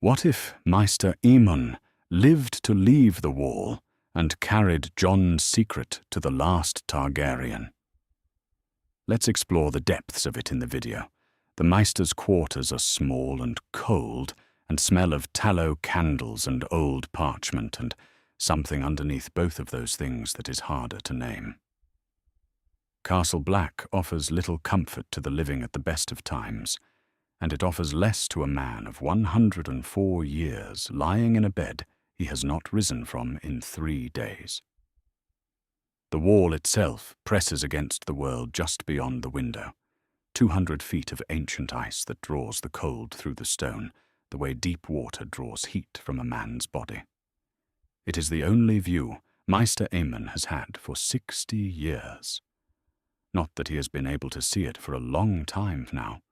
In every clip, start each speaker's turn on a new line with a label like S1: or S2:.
S1: What if Maester Aemon lived to leave the wall and carried Jon's secret to the last Targaryen? Let's explore the depths of it in the video. The Maester's quarters are small and cold and smell of tallow candles and old parchment and something underneath both of those things that is harder to name. Castle Black offers little comfort to the living at the best of times, and it offers less to a man of 104 years lying in a bed he has not risen from in 3 days. The wall itself presses against the world just beyond the window, 200 feet of ancient ice that draws the cold through the stone, the way deep water draws heat from a man's body. It is the only view Maester Aemon has had for 60 years. Not that he has been able to see it for a long time now.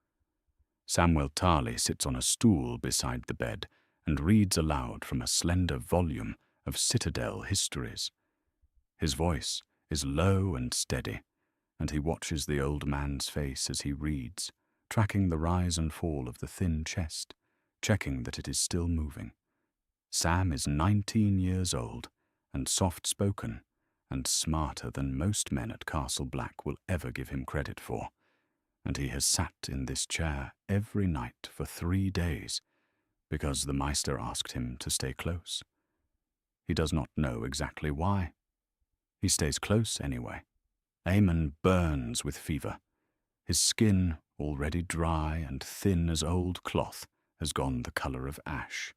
S1: Samwell Tarly sits on a stool beside the bed and reads aloud from a slender volume of citadel histories. His voice is low and steady, and he watches the old man's face as he reads, tracking the rise and fall of the thin chest, checking that it is still moving. Sam is 19 years old and soft-spoken and smarter than most men at Castle Black will ever give him credit for, and he has sat in this chair every night for 3 days because the Maester asked him to stay close. He does not know exactly why. He stays close anyway. Aemon burns with fever. His skin, already dry and thin as old cloth, has gone the color of ash.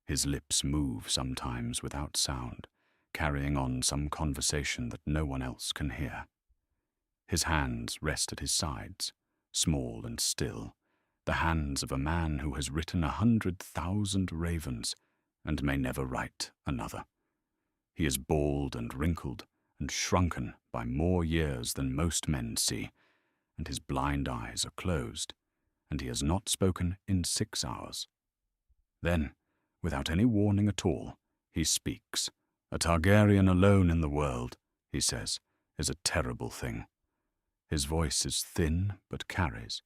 S1: His lips move sometimes without sound, carrying on some conversation that no one else can hear. His hands rest at his sides, small and still, the hands of a man who has written 100,000 ravens and may never write another. He is bald and wrinkled and shrunken by more years than most men see, and his blind eyes are closed, and he has not spoken in 6 hours. Then, without any warning at all, he speaks. A Targaryen alone in the world, he says, is a terrible thing. His voice is thin but carries.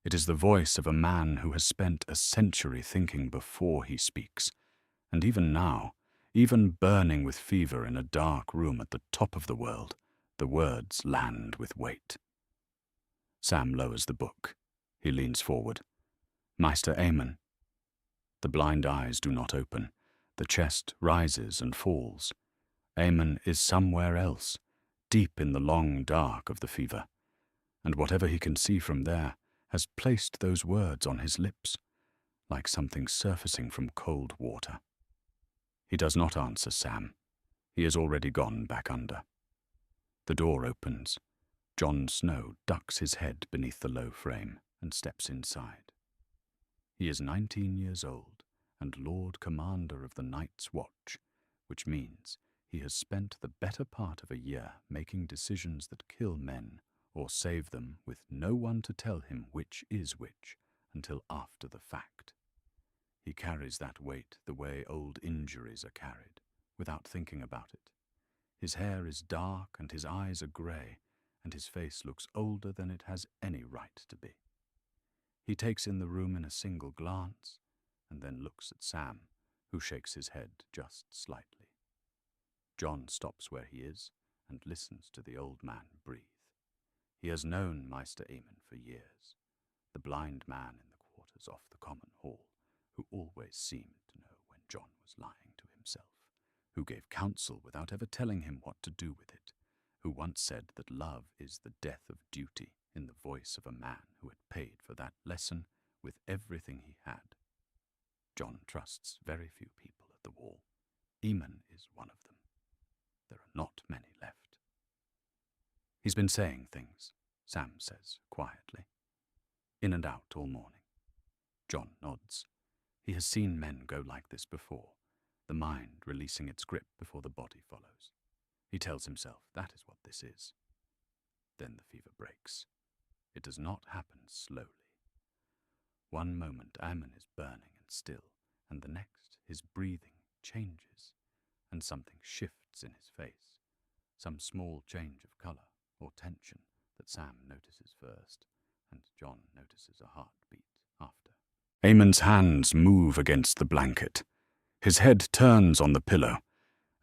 S1: It is the voice of a man who has spent a century thinking before he speaks, and even now, even burning with fever in a dark room at the top of the world, the words land with weight. Sam lowers the book. He leans forward. Maester Aemon. The blind eyes do not open. The chest rises and falls. Aemon is somewhere else, deep in the long dark of the fever, and whatever he can see from there has placed those words on his lips, like something surfacing from cold water. He does not answer Sam. He has already gone back under. The door opens. Jon Snow ducks his head beneath the low frame and steps inside. He is 19 years old and Lord Commander of the Night's Watch, which means he has spent the better part of a year making decisions that kill men or save them with no one to tell him which is which until after the fact. He carries that weight the way old injuries are carried, without thinking about it. His hair is dark and his eyes are grey, and his face looks older than it has any right to be. He takes in the room in a single glance, and then looks at Sam, who shakes his head just slightly. Jon stops where he is and listens to the old man breathe. He has known Maester Aemon for years, the blind man in the quarters off the common hall, who always seemed to know when Jon was lying to himself, who gave counsel without ever telling him what to do with it, who once said that love is the death of duty in the voice of a man who had paid for that lesson with everything he had. Jon trusts very few people at the wall. Aemon is one of them. There are not many left. He's been saying things, Sam says quietly. In and out all morning. Jon nods. He has seen men go like this before, the mind releasing its grip before the body follows. He tells himself that is what this is. Then the fever breaks. It does not happen slowly. One moment Aemon is burning and still, and the next his breathing changes, and something shifts in his face, some small change of colour or tension that Sam notices first, and Jon notices a heartbeat after. Aemon's hands move against the blanket. His head turns on the pillow,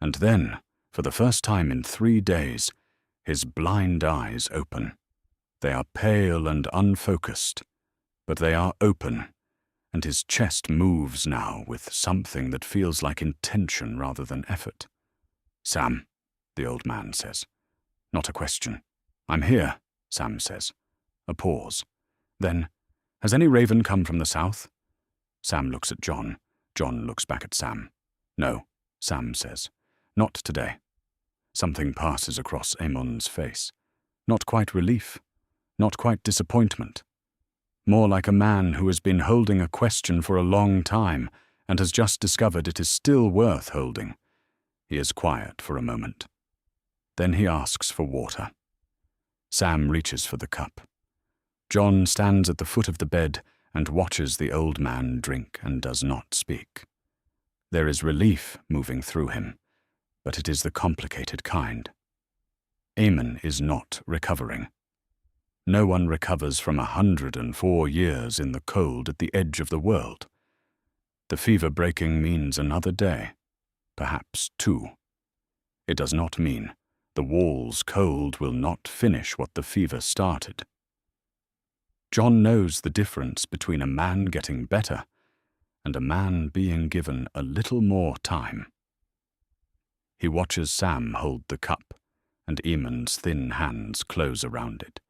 S1: and then, for the first time in 3 days, his blind eyes open. They are pale and unfocused, but they are open, and his chest moves now with something that feels like intention rather than effort. "Sam," the old man says. Not a question. "I'm here," Sam says. A pause. Then, "Has any raven come from the south?" Sam looks at Jon. Jon looks back at Sam. "No," Sam says. "Not today." Something passes across Aemon's face. Not quite relief. Not quite disappointment. More like a man who has been holding a question for a long time and has just discovered it is still worth holding. He is quiet for a moment. Then he asks for water. Sam reaches for the cup. Jon stands at the foot of the bed and watches the old man drink and does not speak. There is relief moving through him, but it is the complicated kind. Aemon is not recovering. No one recovers from 104 years in the cold at the edge of the world. The fever breaking means another day, perhaps 2. It does not mean the wall's cold will not finish what the fever started. Jon knows the difference between a man getting better and a man being given a little more time. He watches Sam hold the cup, and Aemon's thin hands close around it,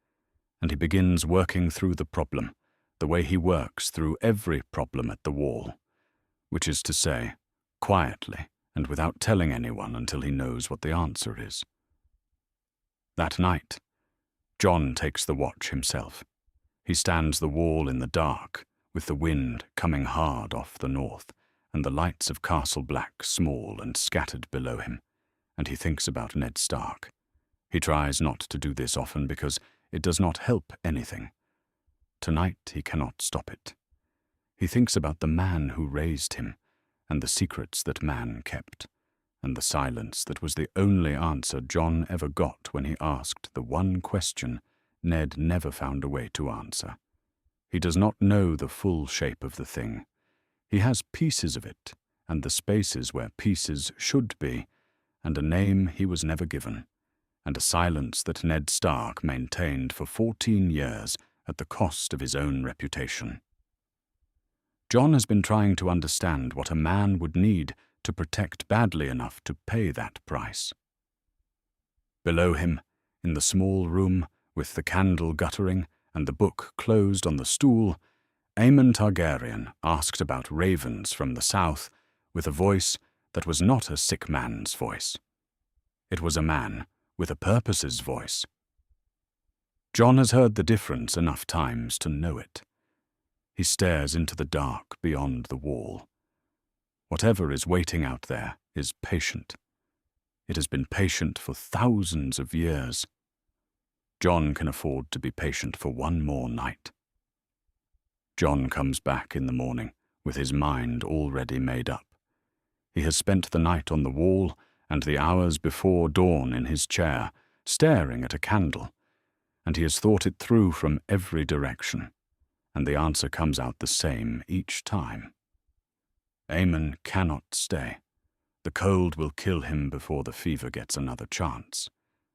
S1: and he begins working through the problem, the way he works through every problem at the wall, which is to say, quietly and without telling anyone until he knows what the answer is. That night, Jon takes the watch himself. He stands the wall in the dark, with the wind coming hard off the north, and the lights of Castle Black small and scattered below him, and he thinks about Ned Stark. He tries not to do this often because it does not help anything. Tonight he cannot stop it. He thinks about the man who raised him, and the secrets that man kept, and the silence that was the only answer Jon ever got when he asked the one question Ned never found a way to answer. He does not know the full shape of the thing. He has pieces of it, and the spaces where pieces should be, and a name he was never given, and a silence that Ned Stark maintained for 14 years at the cost of his own reputation. Jon has been trying to understand what a man would need to protect badly enough to pay that price. Below him, in the small room, with the candle guttering and the book closed on the stool, Aemon Targaryen asked about ravens from the south with a voice that was not a sick man's voice. It was a man with a purpose's voice. Jon has heard the difference enough times to know it. He stares into the dark beyond the wall. Whatever is waiting out there is patient. It has been patient for thousands of years. Jon can afford to be patient for one more night. Jon comes back in the morning with his mind already made up. He has spent the night on the wall and the hours before dawn in his chair, staring at a candle, and he has thought it through from every direction, and the answer comes out the same each time. Aemon cannot stay. The cold will kill him before the fever gets another chance,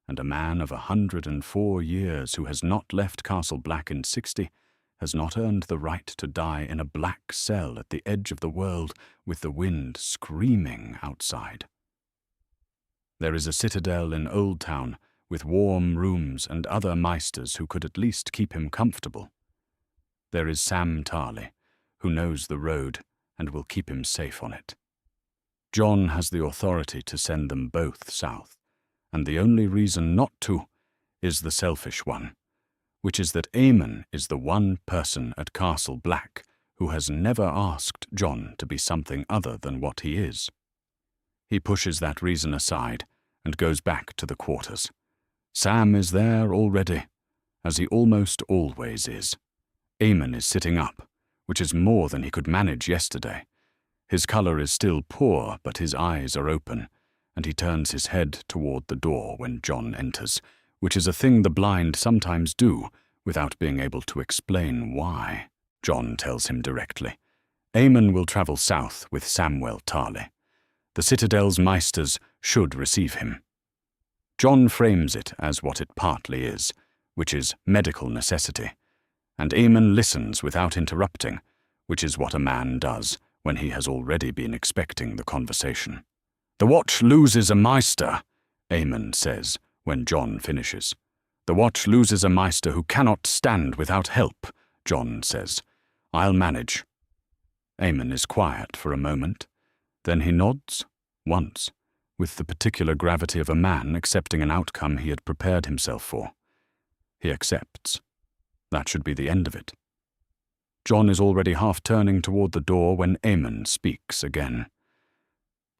S1: and a man of 104 years who has not left Castle Black in 60 has not earned the right to die in a black cell at the edge of the world with the wind screaming outside. There is a citadel in Old Town with warm rooms and other maesters who could at least keep him comfortable. There is Sam Tarly, who knows the road and will keep him safe on it. Jon has the authority to send them both south, and the only reason not to is the selfish one, which is that Aemon is the one person at Castle Black who has never asked Jon to be something other than what he is. He pushes that reason aside and goes back to the quarters. Sam is there already, as he almost always is. Aemon is sitting up, which is more than he could manage yesterday. His color is still poor, but his eyes are open, and he turns his head toward the door when Jon enters, which is a thing the blind sometimes do without being able to explain why. Jon tells him directly, Aemon will travel south with Samwell Tarly. The citadel's maesters should receive him. Jon frames it as what it partly is, which is medical necessity, and Aemon listens without interrupting, which is what a man does when he has already been expecting the conversation. "The Watch loses a maester," Aemon says when Jon finishes. "The Watch loses a maester who cannot stand without help," Jon says. "I'll manage." Aemon is quiet for a moment. Then he nods, once, with the particular gravity of a man accepting an outcome he had prepared himself for. He accepts. That should be the end of it. Jon is already half turning toward the door when Aemon speaks again.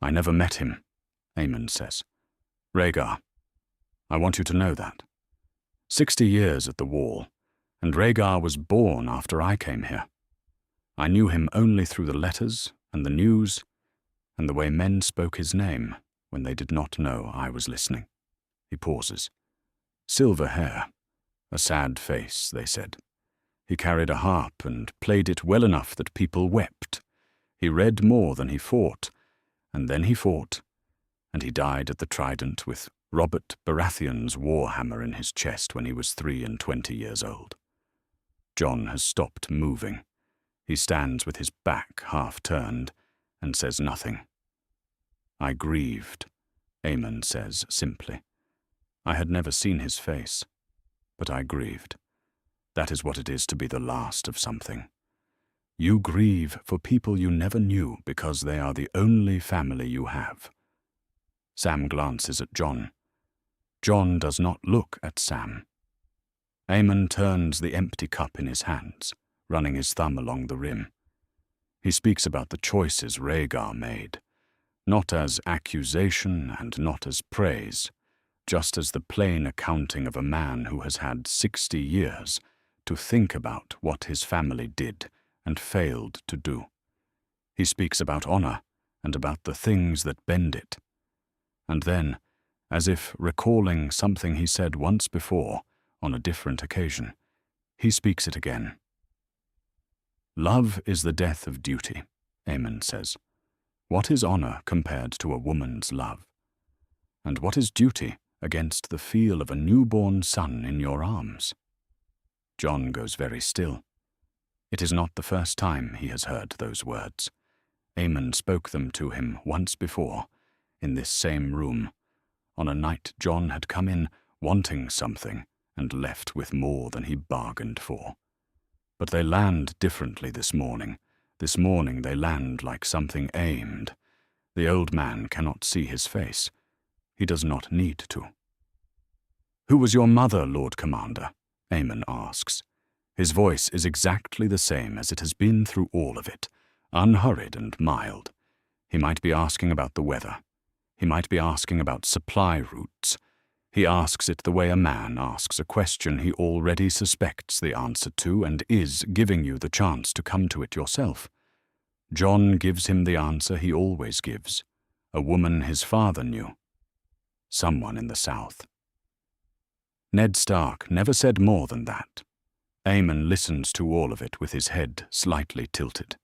S1: "I never met him," Aemon says. "Rhaegar. I want you to know that. 60 years at the Wall, and Rhaegar was born after I came here. I knew him only through the letters and the news and the way men spoke his name when they did not know I was listening." He pauses. "Silver hair, a sad face," they said. "He carried a harp and played it well enough that people wept. He read more than he fought, and then he fought, and he died at the Trident with Robert Baratheon's warhammer in his chest when he was 23 years old." Jon has stopped moving. He stands with his back half turned and says nothing. "I grieved," Aemon says simply. "I had never seen his face, but I grieved. That is what it is to be the last of something. You grieve for people you never knew because they are the only family you have." Sam glances at Jon. Jon does not look at Sam. Aemon turns the empty cup in his hands, running his thumb along the rim. He speaks about the choices Rhaegar made, not as accusation and not as praise, just as the plain accounting of a man who has had 60 years to think about what his family did and failed to do. He speaks about honor and about the things that bend it. And then, as if recalling something he said once before on a different occasion, he speaks it again. "Love is the death of duty," Aemon says. "What is honor compared to a woman's love? And what is duty against the feel of a newborn son in your arms?" Jon goes very still. It is not the first time he has heard those words. Aemon spoke them to him once before, in this same room, on a night Jon had come in wanting something and left with more than he bargained for. But they land differently this morning. This morning they land like something aimed. The old man cannot see his face. He does not need to. "Who was your mother, Lord Commander?" Aemon asks. His voice is exactly the same as it has been through all of it, unhurried and mild. He might be asking about the weather. He might be asking about supply routes. He asks it the way a man asks a question he already suspects the answer to and is giving you the chance to come to it yourself. Jon gives him the answer he always gives. A woman his father knew. Someone in the south. Ned Stark never said more than that. Aemon listens to all of it with his head slightly tilted.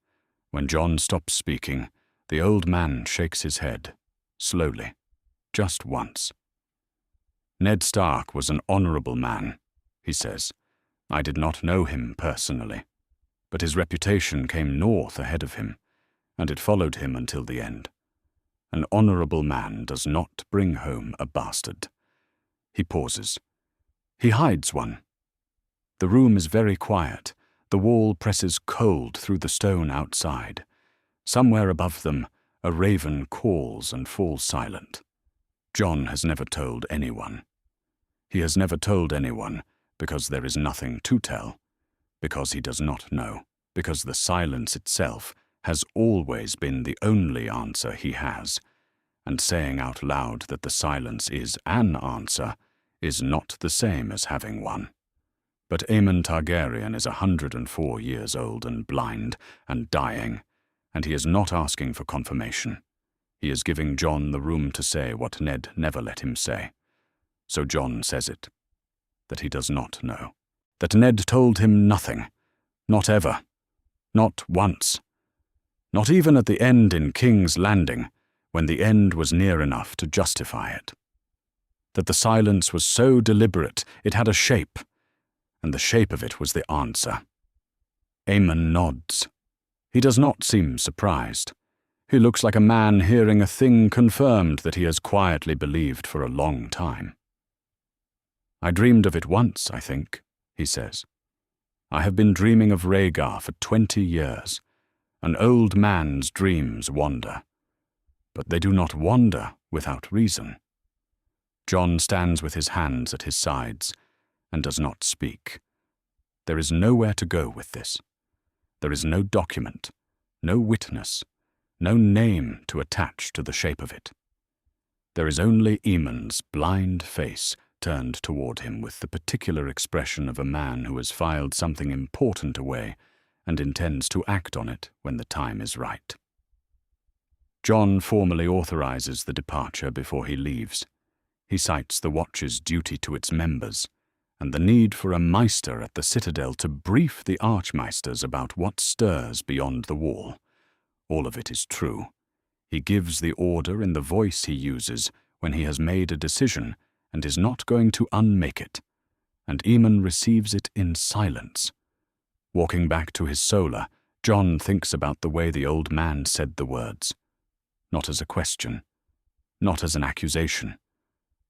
S1: When Jon stops speaking, the old man shakes his head, slowly, just once. "Ned Stark was an honorable man," he says. "I did not know him personally, but his reputation came north ahead of him, and it followed him until the end. An honorable man does not bring home a bastard." He pauses. He hides one. The room is very quiet. The wall presses cold through the stone outside. Somewhere above them, a raven calls and falls silent. Jon has never told anyone. He has never told anyone because there is nothing to tell, because he does not know, because the silence itself has always been the only answer he has, and saying out loud that the silence is an answer is not the same as having one. But Aemon Targaryen is 104 years old and blind and dying, and he is not asking for confirmation. He is giving Jon the room to say what Ned never let him say. So Jon says it, that he does not know, that Ned told him nothing, not ever, not once. Not even at the end in King's Landing, when the end was near enough to justify it. That the silence was so deliberate it had a shape, and the shape of it was the answer. Aemon nods. He does not seem surprised. He looks like a man hearing a thing confirmed that he has quietly believed for a long time. "I dreamed of it once, I think," he says. "I have been dreaming of Rhaegar for 20 years. An old man's dreams wander. But they do not wander without reason." Jon stands with his hands at his sides and does not speak. There is nowhere to go with this. There is no document, no witness, no name to attach to the shape of it. There is only Aemon's blind face turned toward him with the particular expression of a man who has filed something important away and intends to act on it when the time is right. Jon formally authorizes the departure before he leaves. He cites the Watch's duty to its members and the need for a Maester at the citadel to brief the Archmaesters about what stirs beyond the wall. All of it is true. He gives the order in the voice he uses when he has made a decision and is not going to unmake it, and Aemon receives it in silence. Walking back to his solar, Jon thinks about the way the old man said the words. Not as a question, not as an accusation,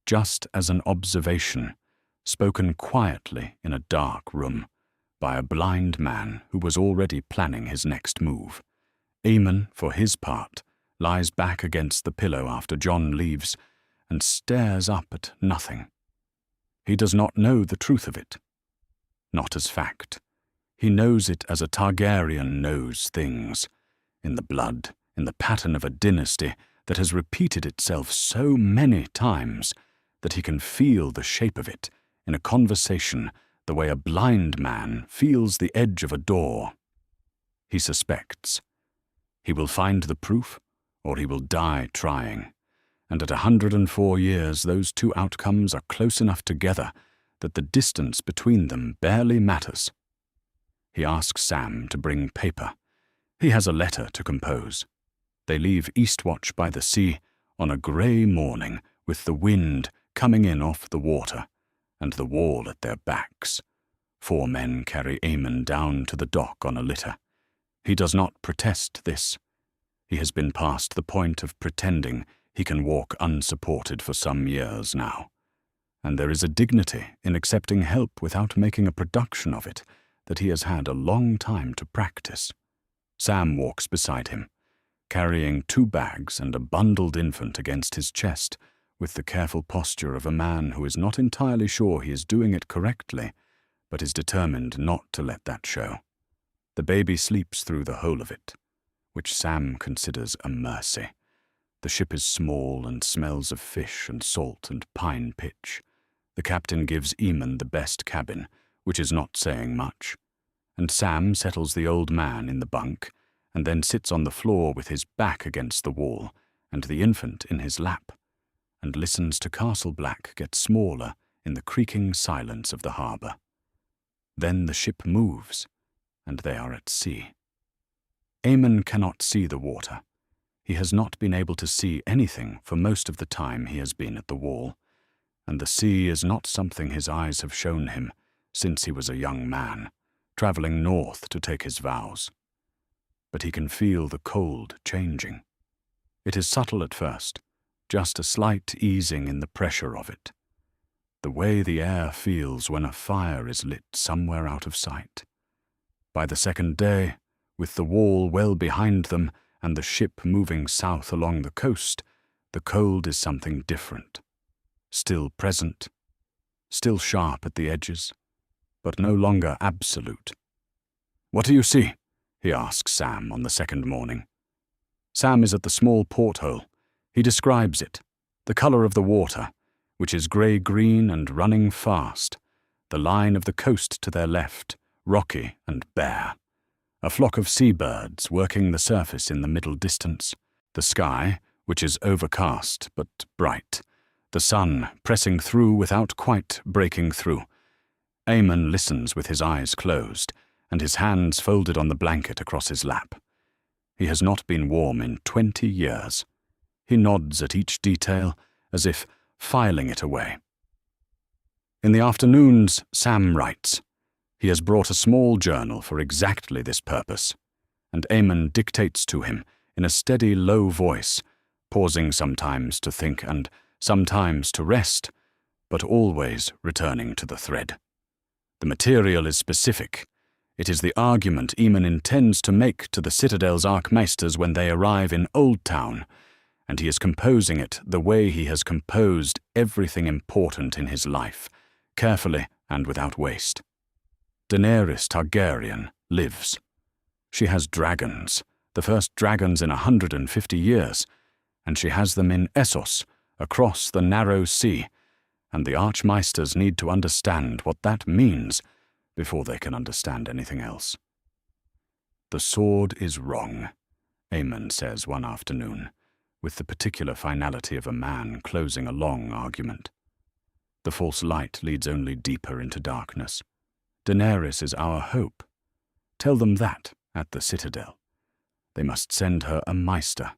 S1: just as an observation, spoken quietly in a dark room by a blind man who was already planning his next move. Aemon, for his part, lies back against the pillow after Jon leaves and stares up at nothing. He does not know the truth of it. Not as fact. He knows it as a Targaryen knows things, in the blood, in the pattern of a dynasty that has repeated itself so many times that he can feel the shape of it in a conversation the way a blind man feels the edge of a door. He suspects. He will find the proof, or he will die trying. And at 104 years, those two outcomes are close enough together that the distance between them barely matters. He asks Sam to bring paper. He has a letter to compose. They leave Eastwatch by the sea on a grey morning with the wind coming in off the water and the wall at their backs. 4 men carry Aemon down to the dock on a litter. He does not protest this. He has been past the point of pretending he can walk unsupported for some years now. And there is a dignity in accepting help without making a production of it that he has had a long time to practice. Sam walks beside him, carrying 2 bags and a bundled infant against his chest, with the careful posture of a man who is not entirely sure he is doing it correctly, but is determined not to let that show. The baby sleeps through the whole of it, which Sam considers a mercy. The ship is small and smells of fish and salt and pine pitch. The captain gives Aemon the best cabin, which is not saying much, and Sam settles the old man in the bunk and then sits on the floor with his back against the wall and the infant in his lap, and listens to Castle Black get smaller in the creaking silence of the harbour. Then the ship moves, and they are at sea. Aemon cannot see the water. He has not been able to see anything for most of the time he has been at the wall, and the sea is not something his eyes have shown him since he was a young man, travelling north to take his vows. But he can feel the cold changing. It is subtle at first, just a slight easing in the pressure of it. The way the air feels when a fire is lit somewhere out of sight. By the second day, with the wall well behind them and the ship moving south along the coast, the cold is something different. Still present, still sharp at the edges, but no longer absolute. "What do you see?" he asks Sam on the second morning. Sam is at the small porthole. He describes it, the colour of the water, which is grey-green and running fast, the line of the coast to their left, rocky and bare, a flock of seabirds working the surface in the middle distance, the sky, which is overcast but bright, the sun pressing through without quite breaking through. Aemon listens with his eyes closed and his hands folded on the blanket across his lap. He has not been warm in 20 years. He nods at each detail, as if filing it away. In the afternoons, Sam writes. He has brought a small journal for exactly this purpose, and Aemon dictates to him in a steady, low voice, pausing sometimes to think and sometimes to rest, but always returning to the thread. The material is specific. It is the argument Aemon intends to make to the Citadel's Archmaesters when they arrive in Old Town, and he is composing it the way he has composed everything important in his life, carefully and without waste. Daenerys Targaryen lives. She has dragons, the first dragons in 150 years, and she has them in Essos, across the narrow sea, and the Archmaesters need to understand what that means before they can understand anything else. "The sword is wrong," Aemon says one afternoon, with the particular finality of a man closing a long argument. The false light leads only deeper into darkness. Daenerys is our hope. Tell them that at the Citadel. They must send her a Maester.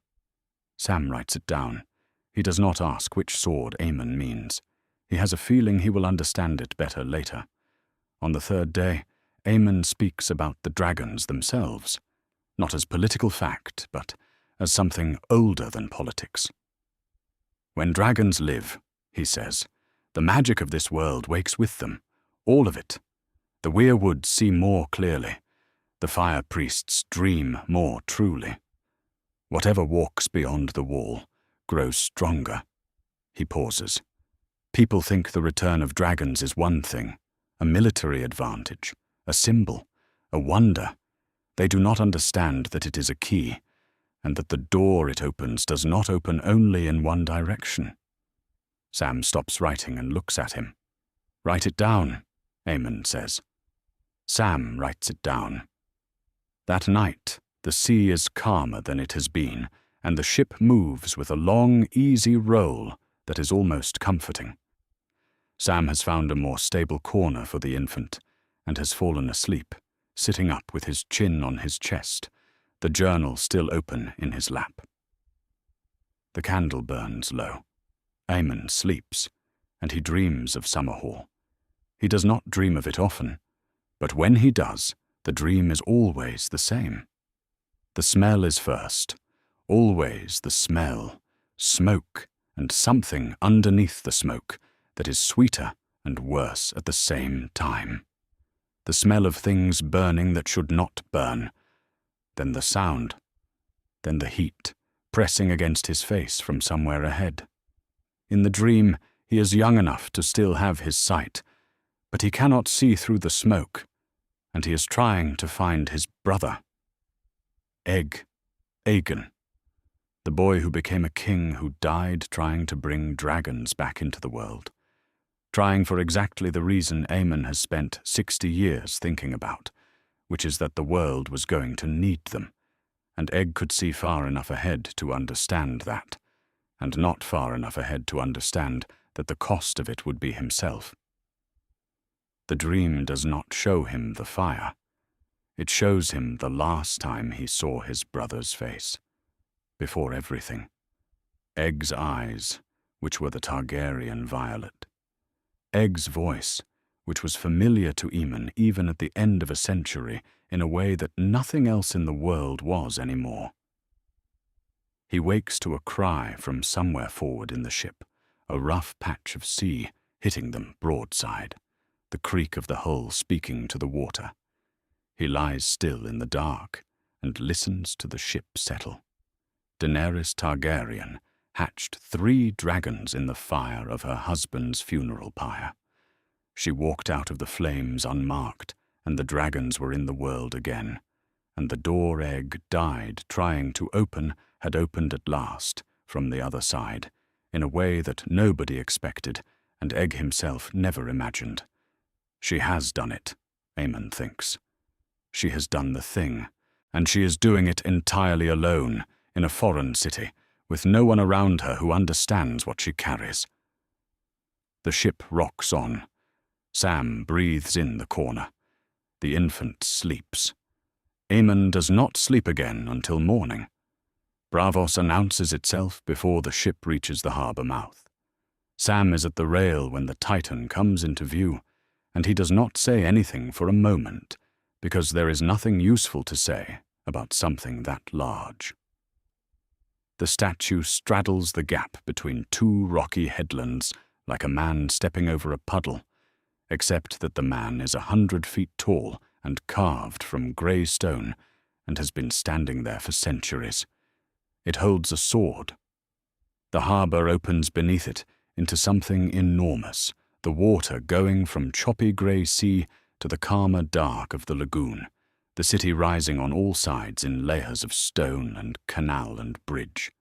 S1: Sam writes it down. He does not ask which sword Aemon means. He has a feeling he will understand it better later. On the third day, Aemon speaks about the dragons themselves, not as political fact, but as something older than politics. "When dragons live," he says, "the magic of this world wakes with them, all of it. The weirwoods see more clearly. The fire priests dream more truly. Whatever walks beyond the wall grows stronger." He pauses. People think the return of dragons is one thing, a military advantage, a symbol, a wonder. They do not understand that it is a key, and that the door it opens does not open only in one direction. Sam stops writing and looks at him. "Write it down," Aemon says. Sam writes it down. That night, the sea is calmer than it has been, and the ship moves with a long, easy roll that is almost comforting. Sam has found a more stable corner for the infant, and has fallen asleep, sitting up with his chin on his chest, the journal still open in his lap. The candle burns low. Aemon sleeps, and he dreams of Summerhall. He does not dream of it often, but when he does, the dream is always the same. The smell is first, always the smell, smoke, and something underneath the smoke that is sweeter and worse at the same time. The smell of things burning that should not burn, then the sound, then the heat pressing against his face from somewhere ahead. In the dream, he is young enough to still have his sight, but he cannot see through the smoke, and he is trying to find his brother. Aegon, the boy who became a king who died trying to bring dragons back into the world, trying for exactly the reason Aemon has spent 60 years thinking about, which is that the world was going to need them, and Egg could see far enough ahead to understand that, and not far enough ahead to understand that the cost of it would be himself. The dream does not show him the fire. It shows him the last time he saw his brother's face. Before everything. Egg's eyes, which were the Targaryen violet. Egg's voice, which was familiar to Aemon even at the end of a century in a way that nothing else in the world was anymore. He wakes to a cry from somewhere forward in the ship, a rough patch of sea hitting them broadside, the creak of the hull speaking to the water. He lies still in the dark and listens to the ship settle. Daenerys Targaryen hatched 3 dragons in the fire of her husband's funeral pyre. She walked out of the flames unmarked, and the dragons were in the world again, and the door Egg died trying to open had opened at last from the other side, in a way that nobody expected, and Egg himself never imagined. She has done it, Aemon thinks. She has done the thing, and she is doing it entirely alone, in a foreign city, with no one around her who understands what she carries. The ship rocks on. Sam breathes in the corner. The infant sleeps. Aemon does not sleep again until morning. Braavos announces itself before the ship reaches the harbour mouth. Sam is at the rail when the Titan comes into view, and he does not say anything for a moment, because there is nothing useful to say about something that large. The statue straddles the gap between two rocky headlands like a man stepping over a puddle, except that the man is 100 feet tall and carved from grey stone and has been standing there for centuries. It holds a sword. The harbour opens beneath it into something enormous, the water going from choppy grey sea to the calmer dark of the lagoon, the city rising on all sides in layers of stone and canal and bridge.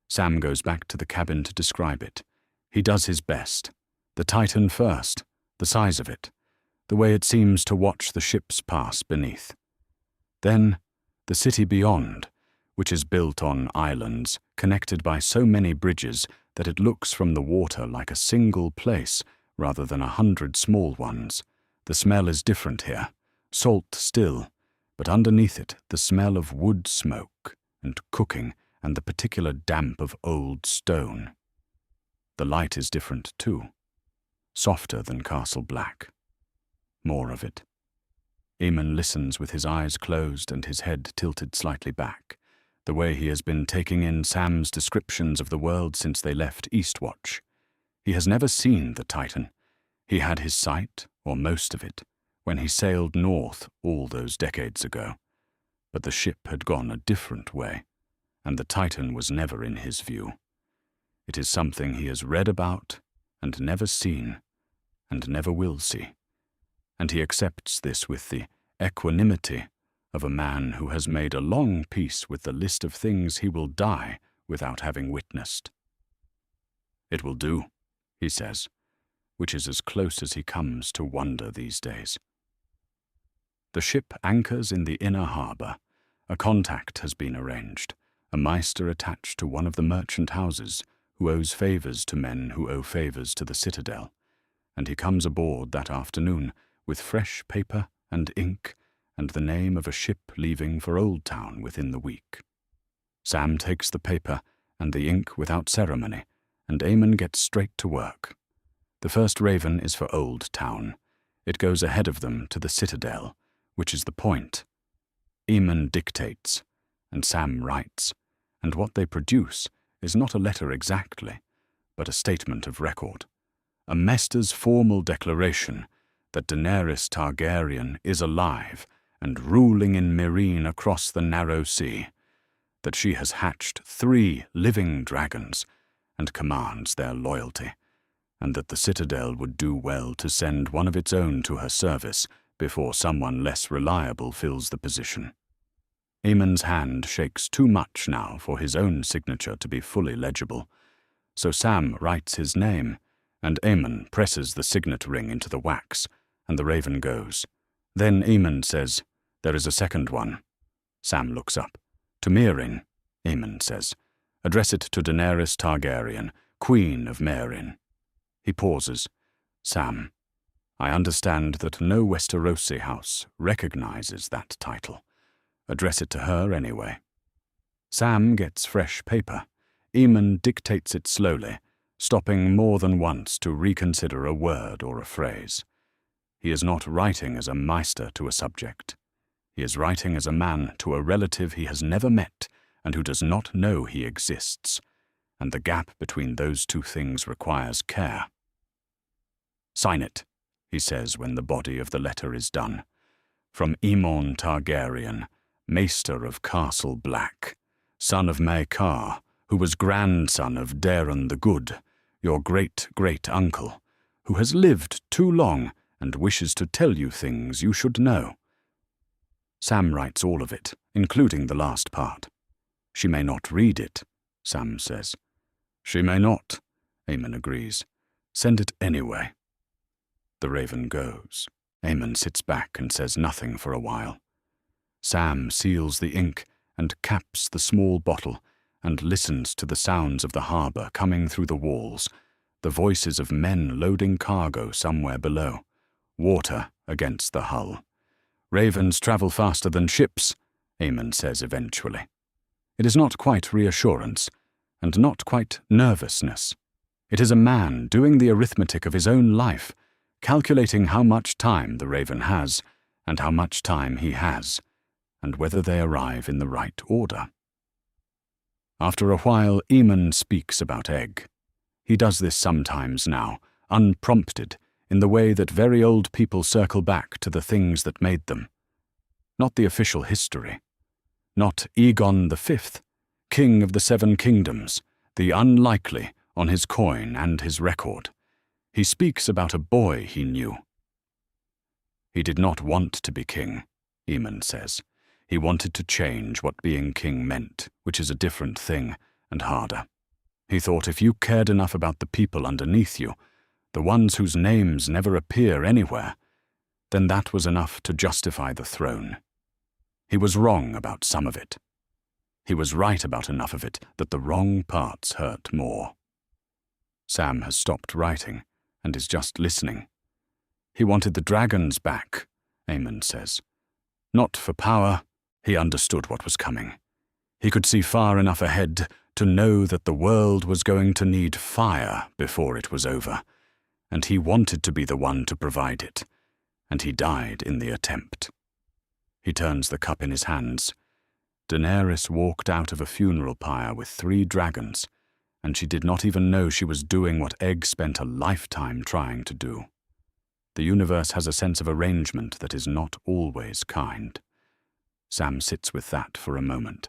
S1: Sam goes back to the cabin to describe it. He does his best. The Titan first, the size of it, the way it seems to watch the ships pass beneath. Then, the city beyond, which is built on islands connected by so many bridges that it looks from the water like a single place rather than 100 small ones. The smell is different here, salt still, but underneath it the smell of wood smoke and cooking and the particular damp of old stone. The light is different too, softer than Castle Black. More of it. Aemon listens with his eyes closed and his head tilted slightly back, the way he has been taking in Sam's descriptions of the world since they left Eastwatch. He has never seen the Titan. He had his sight, or most of it, when he sailed north all those decades ago. But the ship had gone a different way, and the Titan was never in his view. It is something he has read about and never seen and never will see, and he accepts this with the equanimity of a man who has made a long peace with the list of things he will die without having witnessed. "It will do," he says, which is as close as he comes to wonder these days. The ship anchors in the inner harbour. A contact has been arranged, a Maester attached to one of the merchant houses who owes favours to men who owe favours to the citadel, and he comes aboard that afternoon with fresh paper and ink and the name of a ship leaving for Old Town within the week. Sam takes the paper and the ink without ceremony, and Aemon gets straight to work. The first raven is for Old Town. It goes ahead of them to the citadel, which is the point. Aemon dictates, and Sam writes, and what they produce is not a letter exactly, but a statement of record, a Maester's formal declaration that Daenerys Targaryen is alive and ruling in Meereen across the narrow sea, that she has hatched 3 living dragons and commands their loyalty, and that the citadel would do well to send one of its own to her service before someone less reliable fills the position. Aemon's hand shakes too much now for his own signature to be fully legible, so Sam writes his name, and Aemon presses the signet ring into the wax, and the raven goes. Then Aemon says, "There is a second one." Sam looks up. "To Meereen," Aemon says. "Address it to Daenerys Targaryen, Queen of Meereen." He pauses. "Sam, I understand that no Westerosi house recognizes that title. Address it to her anyway." Sam gets fresh paper. Aemon dictates it slowly, stopping more than once to reconsider a word or a phrase. He is not writing as a Maester to a subject. He is writing as a man to a relative he has never met and who does not know he exists, and the gap between those two things requires care. "Sign it," he says when the body of the letter is done. "From Aemon Targaryen, Maester of Castle Black, son of Maekar, who was grandson of Daeron the Good, your great-great-uncle, who has lived too long and wishes to tell you things you should know." Sam writes all of it, including the last part. "She may not read it," Sam says. "She may not," Aemon agrees. "Send it anyway." The raven goes. Aemon sits back and says nothing for a while. Sam seals the ink and caps the small bottle and listens to the sounds of the harbour coming through the walls, the voices of men loading cargo somewhere below, water against the hull. "Ravens travel faster than ships," Aemon says eventually. It is not quite reassurance, and not quite nervousness. It is a man doing the arithmetic of his own life, calculating how much time the raven has, and how much time he has, and whether they arrive in the right order. After a while, Aemon speaks about egg. He does this sometimes now, unprompted, in the way that very old people circle back to the things that made them. Not the official history. Not Aegon V, King of the Seven Kingdoms, the unlikely on his coin and his record. He speaks about a boy he knew. He did not want to be king, Aemon says. He wanted to change what being king meant, which is a different thing and harder. He thought if you cared enough about the people underneath you, the ones whose names never appear anywhere, then that was enough to justify the throne. He was wrong about some of it. He was right about enough of it that the wrong parts hurt more. Sam has stopped writing and is just listening. He wanted the dragons back, Aemon says. Not for power. He understood what was coming. He could see far enough ahead to know that the world was going to need fire before it was over, and he wanted to be the one to provide it, and he died in the attempt. He turns the cup in his hands. Daenerys walked out of a funeral pyre with 3 dragons, and she did not even know she was doing what Egg spent a lifetime trying to do. The universe has a sense of arrangement that is not always kind. Sam sits with that for a moment.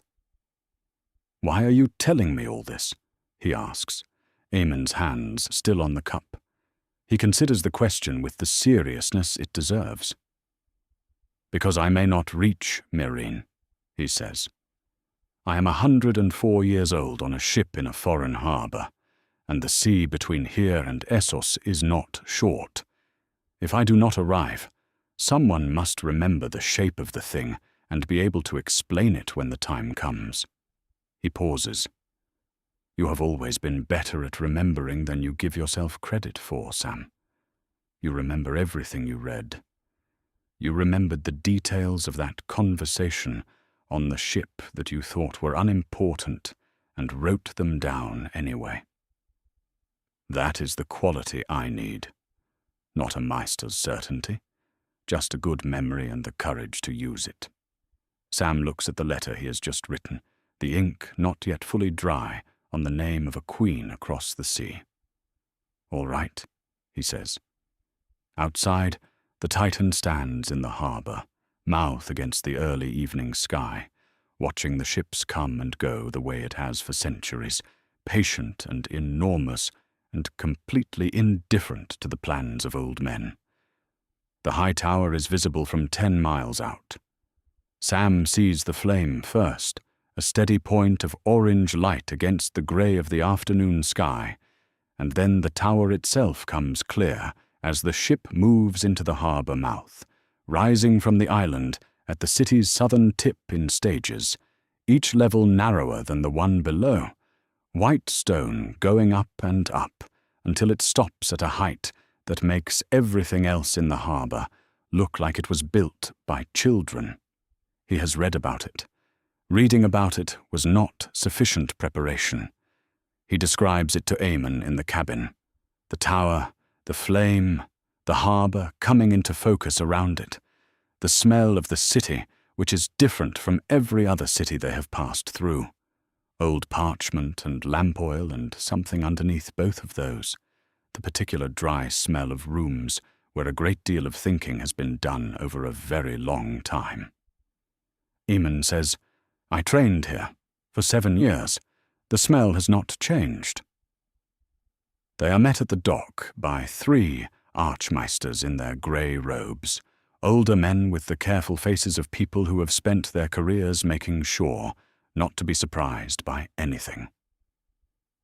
S1: "Why are you telling me all this?" he asks, Aemon's hands still on the cup. He considers the question with the seriousness it deserves. "Because I may not reach Meereen," he says. "I am 104 years old on a ship in a foreign harbour, and the sea between here and Essos is not short. If I do not arrive, someone must remember the shape of the thing and be able to explain it when the time comes." He pauses. "You have always been better at remembering than you give yourself credit for, Sam. You remember everything you read. You remembered the details of that conversation on the ship that you thought were unimportant and wrote them down anyway. That is the quality I need. Not a maester's certainty, just a good memory and the courage to use it." Sam looks at the letter he has just written, the ink not yet fully dry on the name of a queen across the sea. "All right," he says. Outside, the Titan stands in the harbour, mouth against the early evening sky, watching the ships come and go the way it has for centuries, patient and enormous and completely indifferent to the plans of old men. The high tower is visible from 10 miles out. Sam sees the flame first, a steady point of orange light against the grey of the afternoon sky, and then the tower itself comes clear as the ship moves into the harbour mouth, rising from the island at the city's southern tip in stages, each level narrower than the one below, white stone going up and up until it stops at a height that makes everything else in the harbour look like it was built by children. He has read about it. Reading about it was not sufficient preparation. He describes it to Aemon in the cabin. The tower, the flame, the harbour coming into focus around it, the smell of the city, which is different from every other city they have passed through. Old parchment and lamp oil and something underneath both of those, the particular dry smell of rooms where a great deal of thinking has been done over a very long time. Aemon says, "I trained here for 7 years. The smell has not changed." They are met at the dock by 3 archmaesters in their grey robes, older men with the careful faces of people who have spent their careers making sure not to be surprised by anything.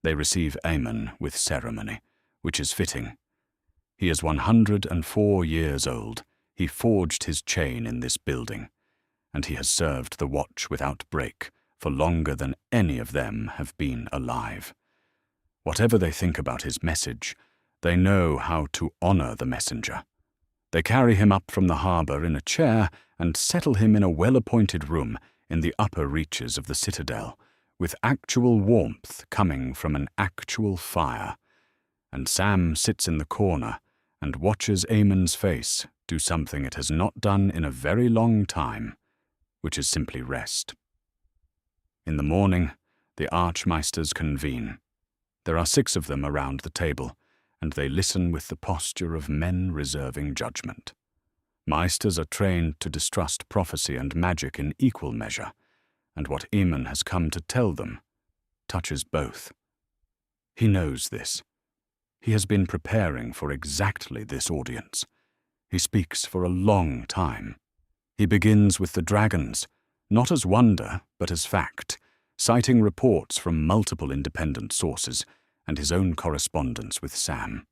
S1: They receive Aemon with ceremony, which is fitting. He is 104 years old. He forged his chain in this building, and he has served the watch without break for longer than any of them have been alive. Whatever they think about his message, they know how to honour the messenger. They carry him up from the harbour in a chair and settle him in a well-appointed room in the upper reaches of the citadel, with actual warmth coming from an actual fire, and Sam sits in the corner and watches Aemon's face do something it has not done in a very long time, which is simply rest. In the morning, the Archmaesters convene. There are 6 of them around the table, and they listen with the posture of men reserving judgment. Maesters are trained to distrust prophecy and magic in equal measure, and what Aemon has come to tell them touches both. He knows this. He has been preparing for exactly this audience. He speaks for a long time. He begins with the dragons, not as wonder, but as fact, citing reports from multiple independent sources and his own correspondence with Sam.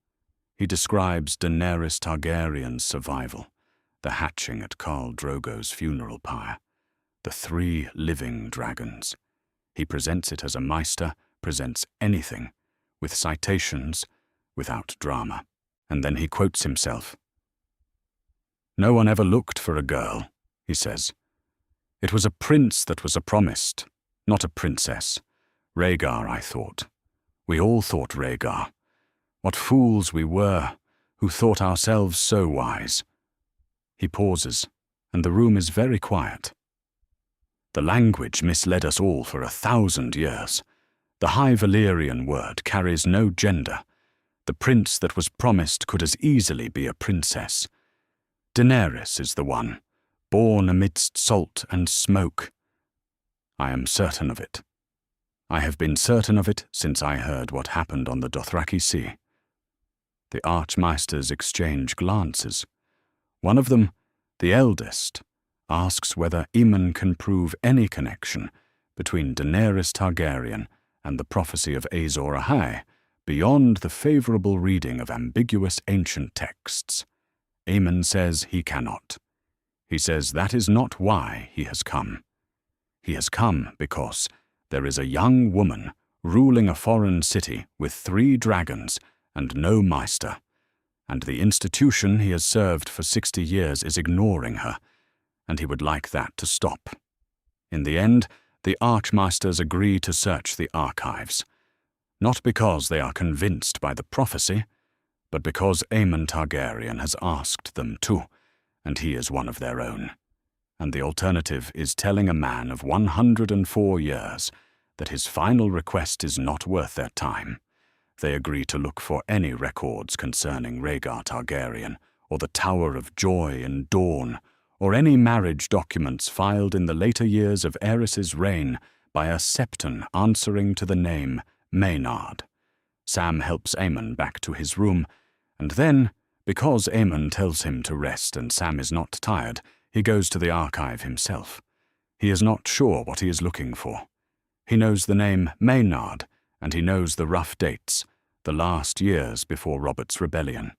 S1: He describes Daenerys Targaryen's survival, the hatching at Khal Drogo's funeral pyre, the 3 living dragons. He presents it as a Maester presents anything, with citations, without drama. And then he quotes himself. "No one ever looked for a girl," he says. "It was a prince that was promised, not a princess. Rhaegar, I thought. We all thought Rhaegar. What fools we were, who thought ourselves so wise." He pauses, and the room is very quiet. "The language misled us all for 1,000 years. The High Valyrian word carries no gender. The prince that was promised could as easily be a princess. Daenerys is the one, born amidst salt and smoke. I am certain of it. I have been certain of it since I heard what happened on the Dothraki Sea." The Archmaesters exchange glances. One of them, the eldest, asks whether Aemon can prove any connection between Daenerys Targaryen and the prophecy of Azor Ahai beyond the favorable reading of ambiguous ancient texts. Aemon says he cannot. He says that is not why he has come. He has come because there is a young woman ruling a foreign city with 3 dragons and no Maester, and the institution he has served for 60 years is ignoring her, and he would like that to stop. In the end, the Archmaesters agree to search the archives, not because they are convinced by the prophecy, but because Aemon Targaryen has asked them to, and he is one of their own. And the alternative is telling a man of 104 years that his final request is not worth their time. They agree to look for any records concerning Rhaegar Targaryen, or the Tower of Joy in Dawn, or any marriage documents filed in the later years of Aerys's reign by a septon answering to the name Maynard. Sam helps Aemon back to his room, and then, because Aemon tells him to rest and Sam is not tired, he goes to the archive himself. He is not sure what he is looking for. He knows the name Maynard, and he knows the rough dates, the last years before Robert's rebellion.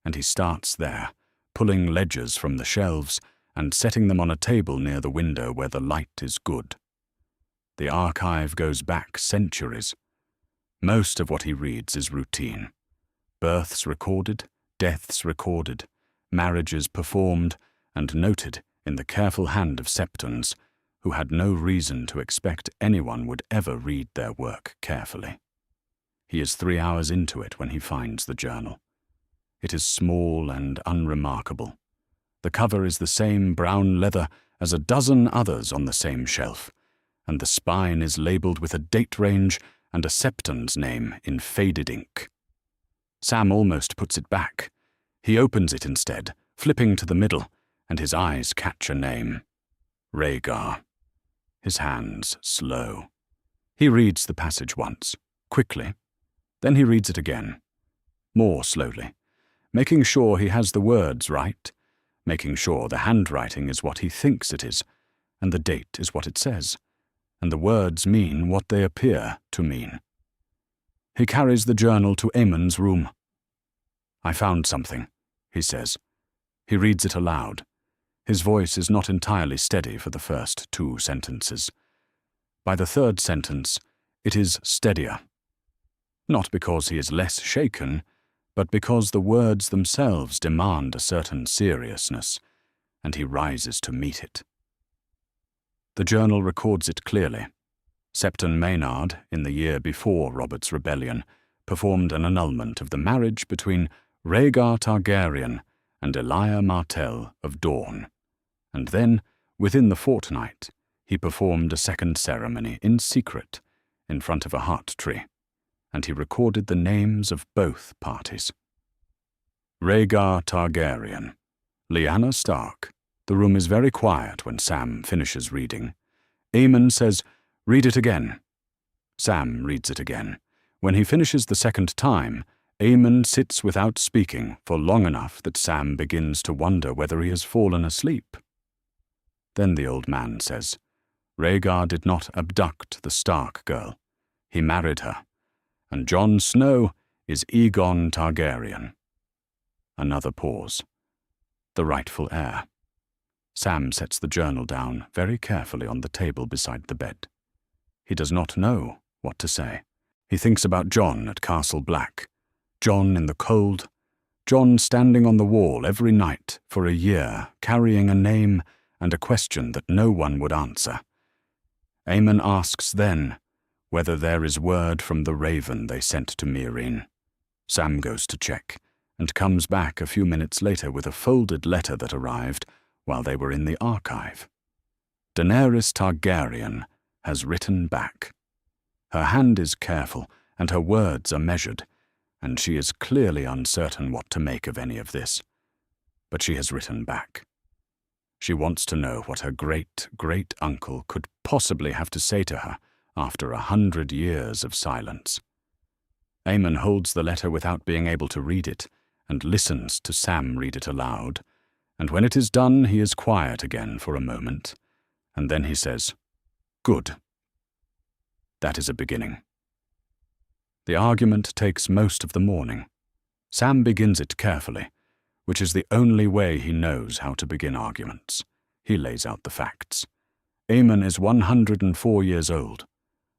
S1: And he starts there, pulling ledgers from the shelves and setting them on a table near the window where the light is good. The archive goes back centuries. Most of what he reads is routine. Births recorded, deaths recorded, marriages performed and noted in the careful hand of septons, who had no reason to expect anyone would ever read their work carefully. He is 3 hours into it when he finds the journal. It is small and unremarkable. The cover is the same brown leather as a dozen others on the same shelf, and the spine is labelled with a date range and a septon's name in faded ink. Sam almost puts it back. He opens it instead, flipping to the middle, and his eyes catch a name. Rhaegar. His hands slow. He reads the passage once, quickly. Then he reads it again, more slowly, making sure he has the words right, making sure the handwriting is what he thinks it is, and the date is what it says, and the words mean what they appear to mean. He carries the journal to Aemon's room. "I found something," he says. He reads it aloud. His voice is not entirely steady for the first 2 sentences. By the 3rd sentence, it is steadier. Not because he is less shaken, but because the words themselves demand a certain seriousness, and he rises to meet it. The journal records it clearly. Septon Maynard, in the year before Robert's rebellion, performed an annulment of the marriage between Rhaegar Targaryen and Elia Martell of Dorne, and then, within the fortnight, he performed a second ceremony in secret in front of a heart tree, and he recorded the names of both parties. Rhaegar Targaryen, Lyanna Stark. The room is very quiet when Sam finishes reading. Aemon says, "Read it again." Sam reads it again. When he finishes the second time, Aemon sits without speaking for long enough that Sam begins to wonder whether he has fallen asleep. Then the old man says, "Rhaegar did not abduct the Stark girl. He married her. And Jon Snow is Aegon Targaryen." Another pause. The rightful heir. Sam sets the journal down very carefully on the table beside the bed. He does not know what to say. He thinks about Jon at Castle Black, Jon in the cold, Jon standing on the wall every night for a year, carrying a name and a question that no one would answer. Aemon asks then whether there is word from the raven they sent to Meereen. Sam goes to check, and comes back a few minutes later with a folded letter that arrived while they were in the archive. Daenerys Targaryen has written back. Her hand is careful, and her words are measured, and she is clearly uncertain what to make of any of this. But she has written back. She wants to know what her great-great-uncle could possibly have to say to her after 100 years of silence. Aemon holds the letter without being able to read it, and listens to Sam read it aloud, and when it is done he is quiet again for a moment, and then he says, "Good." That is a beginning. The argument takes most of the morning. Sam begins it carefully, which is the only way he knows how to begin arguments. He lays out the facts. Aemon is 104 years old.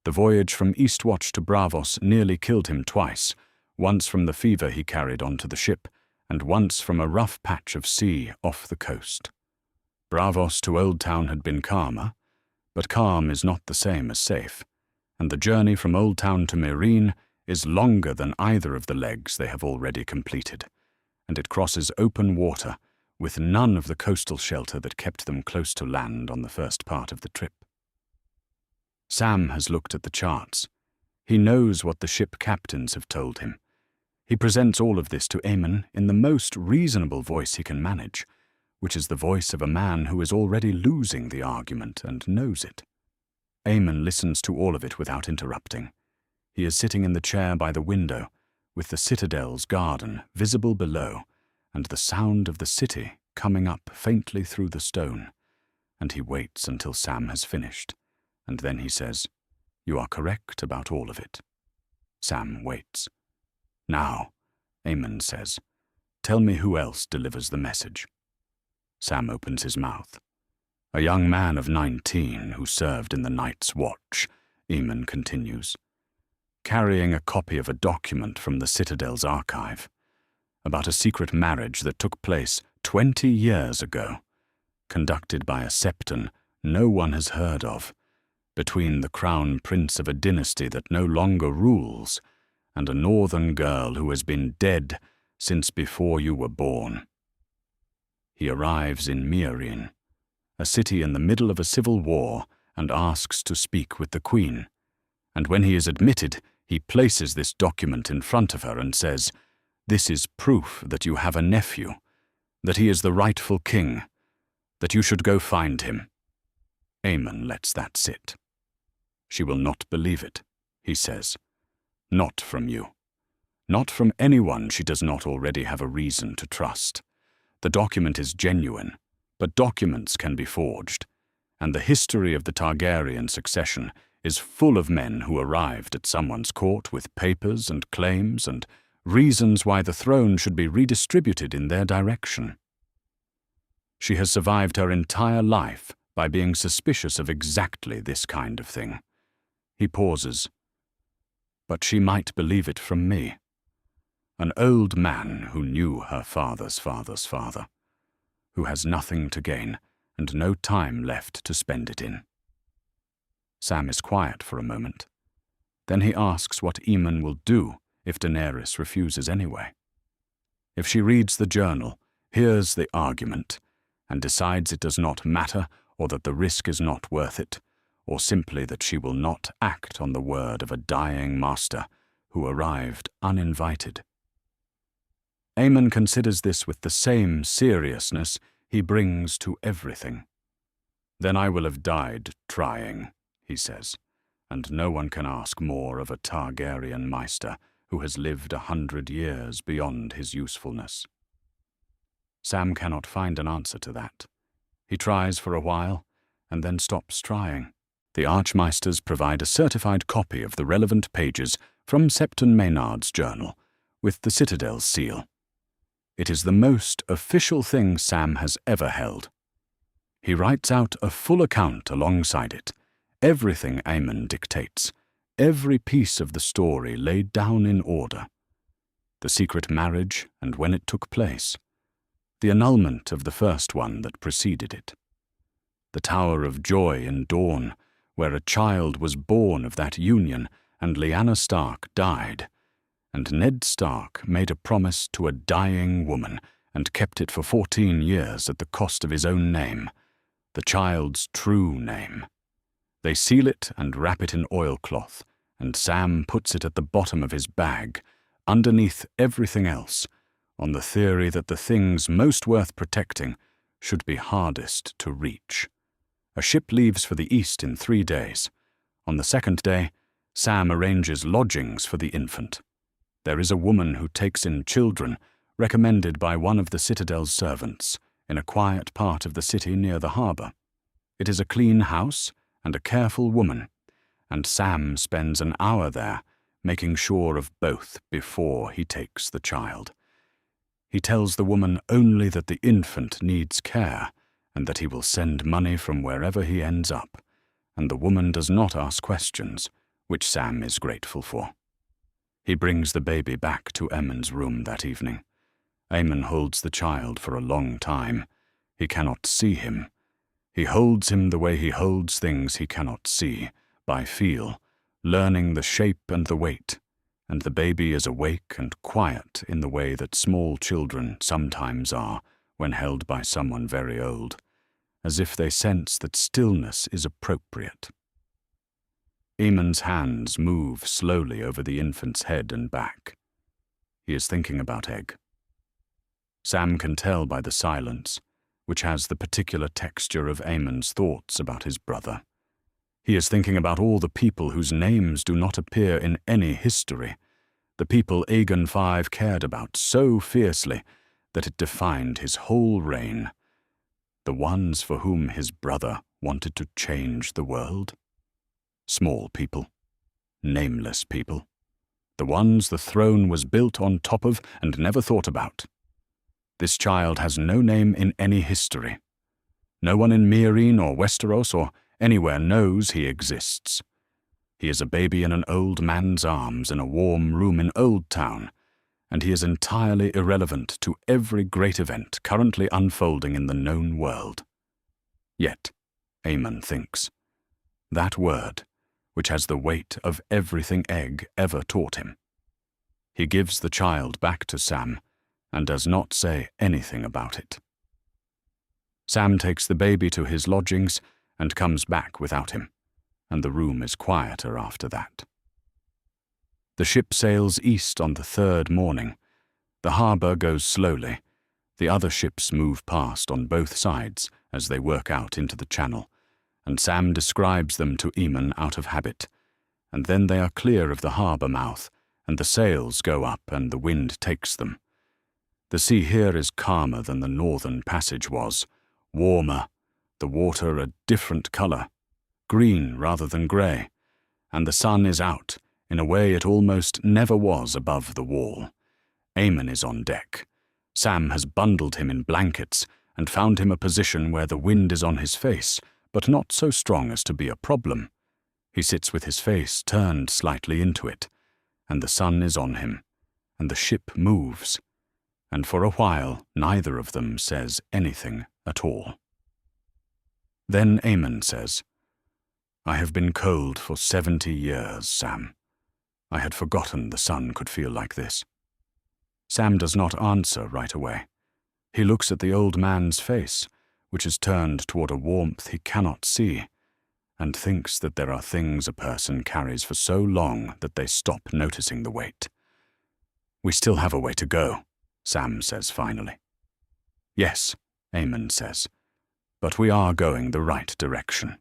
S1: The voyage from Eastwatch to Braavos nearly killed him twice, once from the fever he carried onto the ship, and once from a rough patch of sea off the coast. Braavos to Old Town had been calmer, but calm is not the same as safe, and the journey from Old Town to Meereen is longer than either of the legs they have already completed, and it crosses open water with none of the coastal shelter that kept them close to land on the first part of the trip. Sam has looked at the charts. He knows what the ship captains have told him. He presents all of this to Aemon in the most reasonable voice he can manage, which is the voice of a man who is already losing the argument and knows it. Aemon listens to all of it without interrupting. He is sitting in the chair by the window, with the citadel's garden visible below, and the sound of the city coming up faintly through the stone, and he waits until Sam has finished, and then he says, "You are correct about all of it." Sam waits. "Now," Aemon says, "tell me who else delivers the message." Sam opens his mouth. "A young man of 19 who served in the Night's Watch," Aemon continues, "carrying a copy of a document from the Citadel's archive about a secret marriage that took place 20 years ago, conducted by a septon no one has heard of, between the crown prince of a dynasty that no longer rules and a northern girl who has been dead since before you were born. He arrives in Meereen, a city in the middle of a civil war, and asks to speak with the queen. And when he is admitted, he places this document in front of her and says, 'This is proof that you have a nephew, that he is the rightful king, that you should go find him.' Aemon lets that sit. 'She will not believe it,' he says. 'Not from you. Not from anyone she does not already have a reason to trust. The document is genuine, but documents can be forged, and the history of the Targaryen succession is full of men who arrived at someone's court with papers and claims and reasons why the throne should be redistributed in their direction. She has survived her entire life by being suspicious of exactly this kind of thing.' He pauses. 'But she might believe it from me, an old man who knew her father's father's father, who has nothing to gain and no time left to spend it in.' Sam is quiet for a moment. Then he asks what Aemon will do if Daenerys refuses anyway. If she reads the journal, hears the argument, and decides it does not matter or that the risk is not worth it, or simply that she will not act on the word of a dying master who arrived uninvited. Aemon considers this with the same seriousness he brings to everything. "Then I will have died trying," he says, "and no one can ask more of a Targaryen Maester who has lived 100 years beyond his usefulness." Sam cannot find an answer to that. He tries for a while, and then stops trying. The Archmaesters provide a certified copy of the relevant pages from Septon Maynard's journal, with the Citadel's seal. It is the most official thing Sam has ever held. He writes out a full account alongside it, everything Aemon dictates, every piece of the story laid down in order. The secret marriage and when it took place, the annulment of the first one that preceded it, the Tower of Joy in Dawn, where a child was born of that union and Lyanna Stark died, and Ned Stark made a promise to a dying woman and kept it for 14 years at the cost of his own name, the child's true name. They seal it and wrap it in oilcloth, and Sam puts it at the bottom of his bag, underneath everything else, on the theory that the things most worth protecting should be hardest to reach. A ship leaves for the east in 3 days. On the second day, Sam arranges lodgings for the infant. There is a woman who takes in children, recommended by one of the Citadel's servants, in a quiet part of the city near the harbour. It is a clean house and a careful woman, and Sam spends an hour there, making sure of both before he takes the child. He tells the woman only that the infant needs care, and that he will send money from wherever he ends up, and the woman does not ask questions, which Sam is grateful for. He brings the baby back to Aemon's room that evening. Aemon holds the child for a long time. He cannot see him. He holds him the way he holds things he cannot see, by feel, learning the shape and the weight, and the baby is awake and quiet in the way that small children sometimes are when held by someone very old, as if they sense that stillness is appropriate. Aemon's hands move slowly over the infant's head and back. He is thinking about Egg. Sam can tell by the silence, which has the particular texture of Aemon's thoughts about his brother. He is thinking about all the people whose names do not appear in any history, the people Aegon V cared about so fiercely that it defined his whole reign, the ones for whom his brother wanted to change the world. Small people, nameless people, the ones the throne was built on top of and never thought about. This child has no name in any history. No one in Meereen or Westeros or anywhere knows he exists. He is a baby in an old man's arms in a warm room in Old Town, and he is entirely irrelevant to every great event currently unfolding in the known world. Yet, Aemon thinks, that word, which has the weight of everything Egg ever taught him. He gives the child back to Sam and does not say anything about it. Sam takes the baby to his lodgings and comes back without him, and the room is quieter after that. The ship sails east on the 3rd morning. The harbour goes slowly. The other ships move past on both sides as they work out into the channel, and Sam describes them to Aemon out of habit, and then they are clear of the harbour mouth, and the sails go up and the wind takes them. The sea here is calmer than the northern passage was, warmer, the water a different colour, green rather than grey, and the sun is out in a way it almost never was above the wall. Aemon is on deck. Sam has bundled him in blankets and found him a position where the wind is on his face, but not so strong as to be a problem. He sits with his face turned slightly into it, and the sun is on him, and the ship moves, and for a while neither of them says anything at all. Then Aemon says, I have been cold for 70 years, Sam. I had forgotten the sun could feel like this. Sam does not answer right away. He looks at the old man's face, which is turned toward a warmth he cannot see, and thinks that there are things a person carries for so long that they stop noticing the weight. We still have a way to go, Sam says finally. Yes, Aemon says, but we are going the right direction.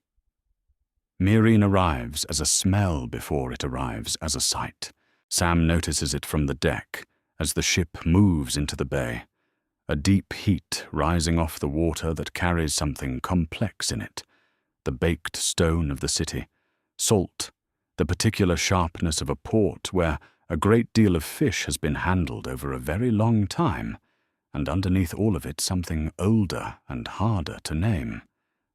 S1: Meereen arrives as a smell before it arrives as a sight. Sam notices it from the deck as the ship moves into the bay, a deep heat rising off the water that carries something complex in it, the baked stone of the city, salt, the particular sharpness of a port where a great deal of fish has been handled over a very long time, and underneath all of it something older and harder to name,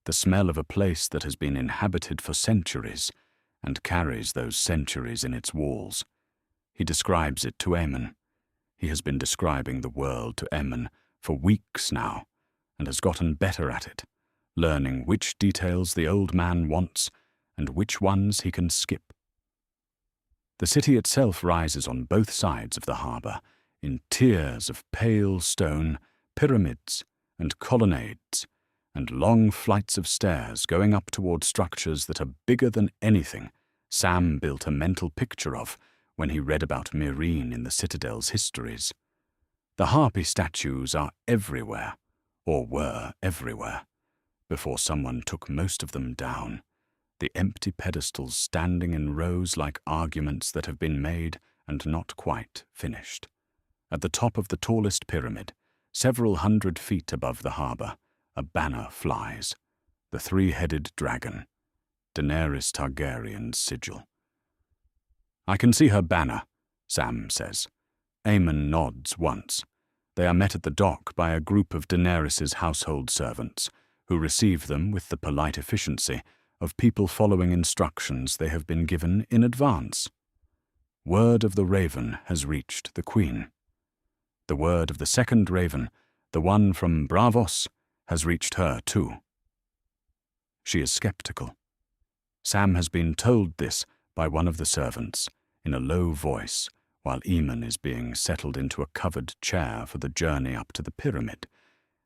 S1: the smell of a place that has been inhabited for centuries and carries those centuries in its walls. He describes it to Aemon. He has been describing the world to Aemon for weeks now, and has gotten better at it, learning which details the old man wants and which ones he can skip. The city itself rises on both sides of the harbour, in tiers of pale stone, pyramids and colonnades, and long flights of stairs going up toward structures that are bigger than anything Sam built a mental picture of when he read about Meereen in the citadel's histories. The harpy statues are everywhere, or were everywhere, before someone took most of them down, the empty pedestals standing in rows like arguments that have been made and not quite finished. At the top of the tallest pyramid, several 100 feet above the harbour, a banner flies, the three-headed dragon, Daenerys Targaryen's sigil. I can see her banner, Sam says. Aemon nods once. They are met at the dock by a group of Daenerys's household servants, who receive them with the polite efficiency of people following instructions they have been given in advance. Word of the raven has reached the queen. The word of the second raven, the one from Braavos, has reached her too. She is skeptical. Sam has been told this by one of the servants, in a low voice, while Aemon is being settled into a covered chair for the journey up to the pyramid,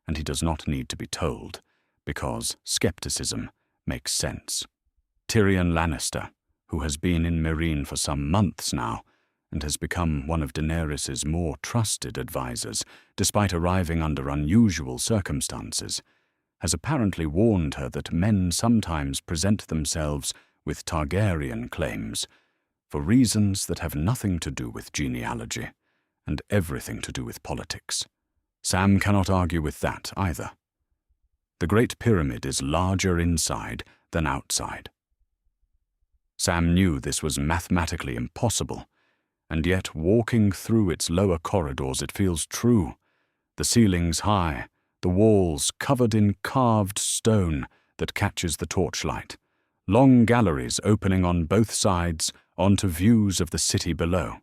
S1: and he does not need to be told, because skepticism makes sense. Tyrion Lannister, who has been in Meereen for some months now, and has become one of Daenerys's more trusted advisers, despite arriving under unusual circumstances, has apparently warned her that men sometimes present themselves with Targaryen claims for reasons that have nothing to do with genealogy and everything to do with politics. Sam cannot argue with that either. The Great Pyramid is larger inside than outside. Sam knew this was mathematically impossible, and yet walking through its lower corridors it feels true. The ceilings high, the walls covered in carved stone that catches the torchlight, long galleries opening on both sides onto views of the city below.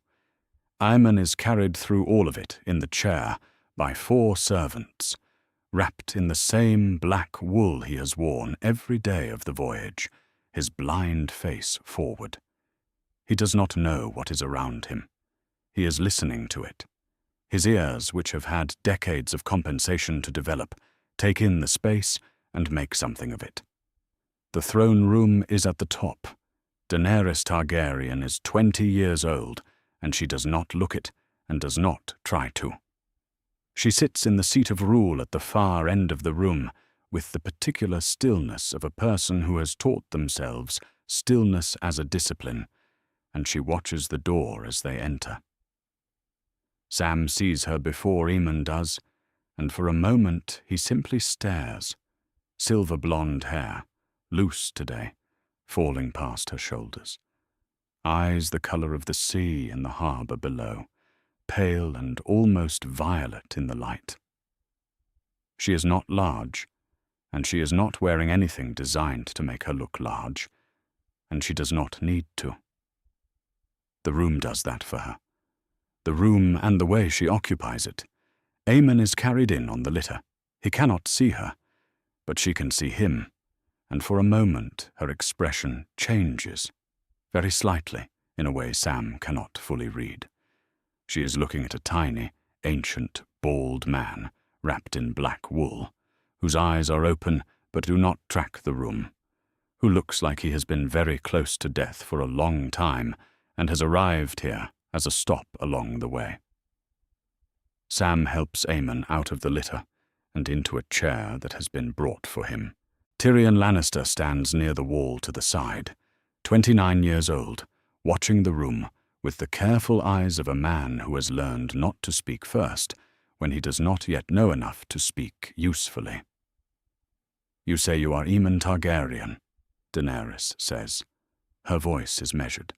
S1: Aemon is carried through all of it in the chair by 4 servants, wrapped in the same black wool he has worn every day of the voyage, his blind face forward. He does not know what is around him. He is listening to it. His ears, which have had decades of compensation to develop, take in the space and make something of it. The throne room is at the top. Daenerys Targaryen is 20 years old, and she does not look it and does not try to. She sits in the seat of rule at the far end of the room, with the particular stillness of a person who has taught themselves stillness as a discipline, and she watches the door as they enter. Sam sees her before Aemon does, and for a moment he simply stares. Silver blonde hair, loose today, falling past her shoulders. Eyes the colour of the sea in the harbour below, pale and almost violet in the light. She is not large, and she is not wearing anything designed to make her look large, and she does not need to. The room does that for her. The room and the way she occupies it. Aemon is carried in on the litter. He cannot see her, but she can see him, and for a moment her expression changes, very slightly, in a way Sam cannot fully read. She is looking at a tiny, ancient, bald man, wrapped in black wool, whose eyes are open but do not track the room, who looks like he has been very close to death for a long time and has arrived here as a stop along the way. Sam helps Aemon out of the litter and into a chair that has been brought for him. Tyrion Lannister stands near the wall to the side, 29 years old, watching the room with the careful eyes of a man who has learned not to speak first when he does not yet know enough to speak usefully. "You say you are Aemon Targaryen," Daenerys says. Her voice is measured.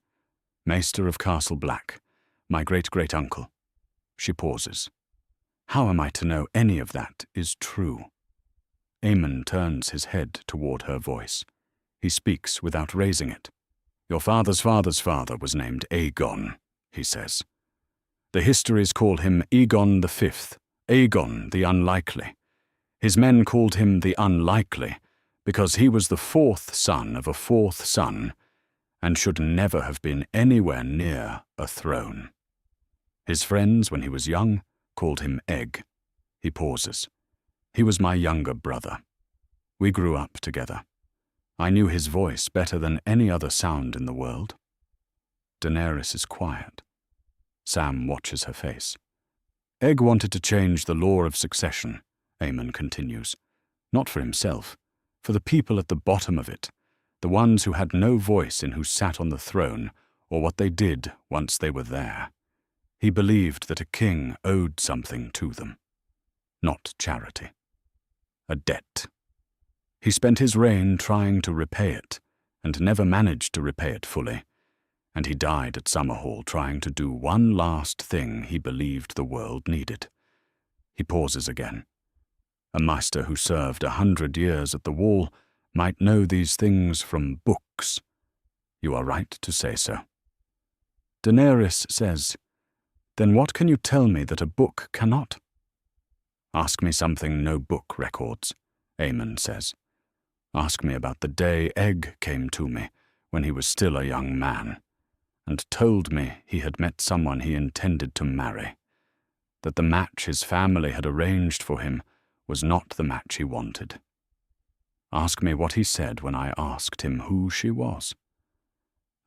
S1: "Maester of Castle Black, my great-great-uncle." She pauses. How am I to know any of that is true? Aemon turns his head toward her voice. He speaks without raising it. "Your father's father's father was named Aegon," he says. "The histories call him Aegon V, Aegon the Unlikely. His men called him the Unlikely because he was the fourth son of a fourth son and should never have been anywhere near a throne. His friends, when he was young, called him Egg." He pauses. "He was my younger brother. We grew up together. I knew his voice better than any other sound in the world." Daenerys is quiet. Sam watches her face. "Egg wanted to change the law of succession," Aemon continues. "Not for himself, for the people at the bottom of it, the ones who had no voice in who sat on the throne or what they did once they were there. He believed that a king owed something to them. Not charity. A debt. He spent his reign trying to repay it, and never managed to repay it fully, and he died at Summerhall trying to do one last thing he believed the world needed." He pauses again. "A maester who served 100 years at the wall might know these things from books. You are right to say so." Daenerys says, "Then what can you tell me that a book cannot?" "Ask me something no book records," Aemon says. "Ask me about the day Egg came to me when he was still a young man, and told me he had met someone he intended to marry, that the match his family had arranged for him was not the match he wanted. Ask me what he said when I asked him who she was.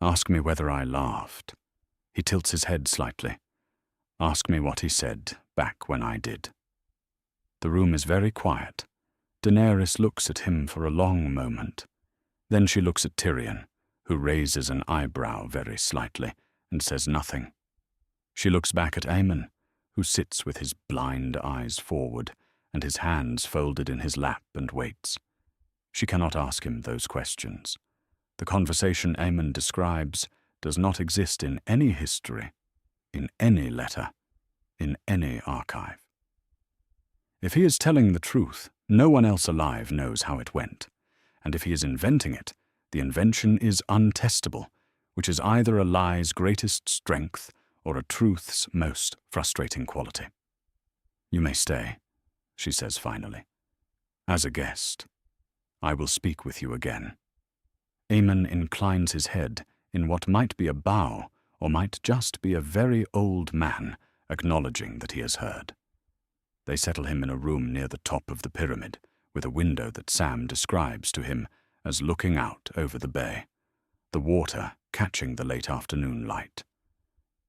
S1: Ask me whether I laughed." He tilts his head slightly. "Ask me what he said back when I did." The room is very quiet. Daenerys looks at him for a long moment. Then she looks at Tyrion, who raises an eyebrow very slightly and says nothing. She looks back at Aemon, who sits with his blind eyes forward and his hands folded in his lap and waits. She cannot ask him those questions. The conversation Aemon describes does not exist in any history, in any letter, in any archive. If he is telling the truth, no one else alive knows how it went, and if he is inventing it, the invention is untestable, which is either a lie's greatest strength or a truth's most frustrating quality. "You may stay," she says finally. "As a guest. I will speak with you again." Aemon inclines his head in what might be a bow or might just be a very old man acknowledging that he has heard. They settle him in a room near the top of the pyramid, with a window that Sam describes to him as looking out over the bay, the water catching the late afternoon light.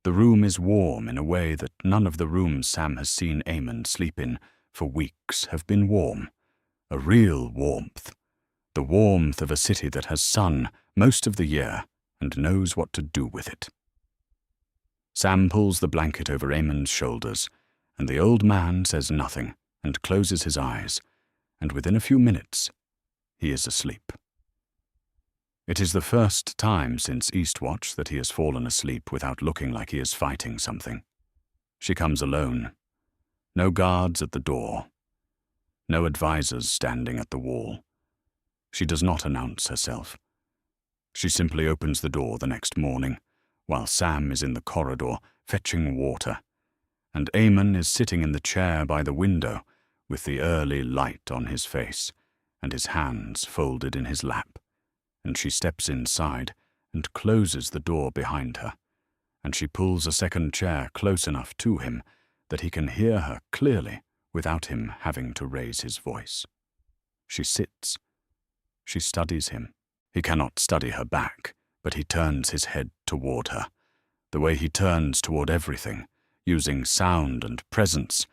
S1: The room is warm in a way that none of the rooms Sam has seen Aemon sleep in for weeks have been warm. A real warmth. The warmth of a city that has sun most of the year and knows what to do with it. Sam pulls the blanket over Aemon's shoulders, and the old man says nothing and closes his eyes, and within a few minutes he is asleep. It is the first time since Eastwatch that he has fallen asleep without looking like he is fighting something. She comes alone. No guards at the door. No advisors standing at the wall. She does not announce herself. She simply opens the door the next morning, while Sam is in the corridor fetching water, and Aemon is sitting in the chair by the window with the early light on his face and his hands folded in his lap, and she steps inside and closes the door behind her, and she pulls a second chair close enough to him that he can hear her clearly without him having to raise his voice. She sits. She studies him. He cannot study her back, but he turns his head toward her, the way he turns toward everything, using sound and presence,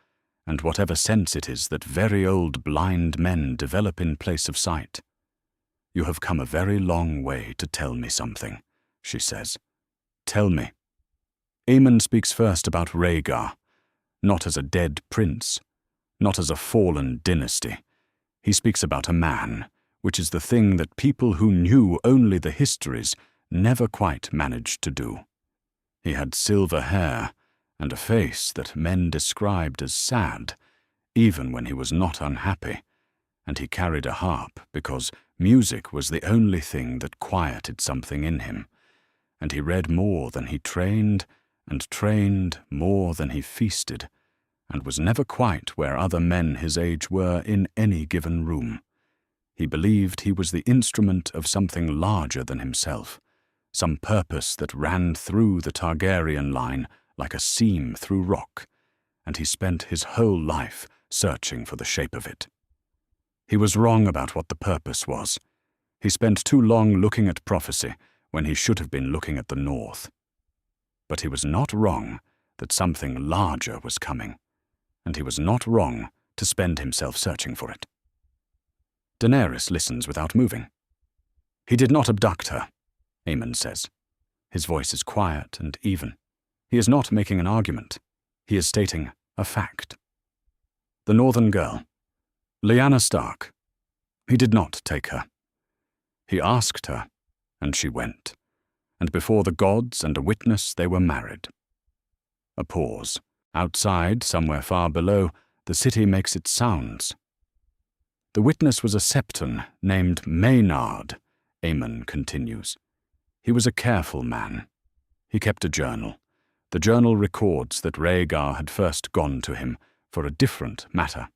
S1: and whatever sense it is that very old blind men develop in place of sight. "You have come a very long way to tell me something," she says. "Tell me." Aemon speaks first about Rhaegar, not as a dead prince, not as a fallen dynasty. He speaks about a man, which is the thing that people who knew only the histories never quite managed to do. He had silver hair and a face that men described as sad, even when he was not unhappy, and he carried a harp because music was the only thing that quieted something in him, and he read more than he trained, and trained more than he feasted, and was never quite where other men his age were in any given room. He believed he was the instrument of something larger than himself, some purpose that ran through the Targaryen line like a seam through rock, and he spent his whole life searching for the shape of it. He was wrong about what the purpose was. He spent too long looking at prophecy when he should have been looking at the north. But he was not wrong that something larger was coming, and he was not wrong to spend himself searching for it. Daenerys listens without moving. "He did not abduct her," Aemon says. His voice is quiet and even. He is not making an argument. He is stating a fact. "The northern girl, Lyanna Stark, he did not take her. He asked her, and she went, and before the gods and a witness they were married." A pause. Outside, somewhere far below, the city makes its sounds. "The witness was a septon named Maynard," Aemon continues. "He was a careful man. He kept a journal. The journal records that Rhaegar had first gone to him for a different matter,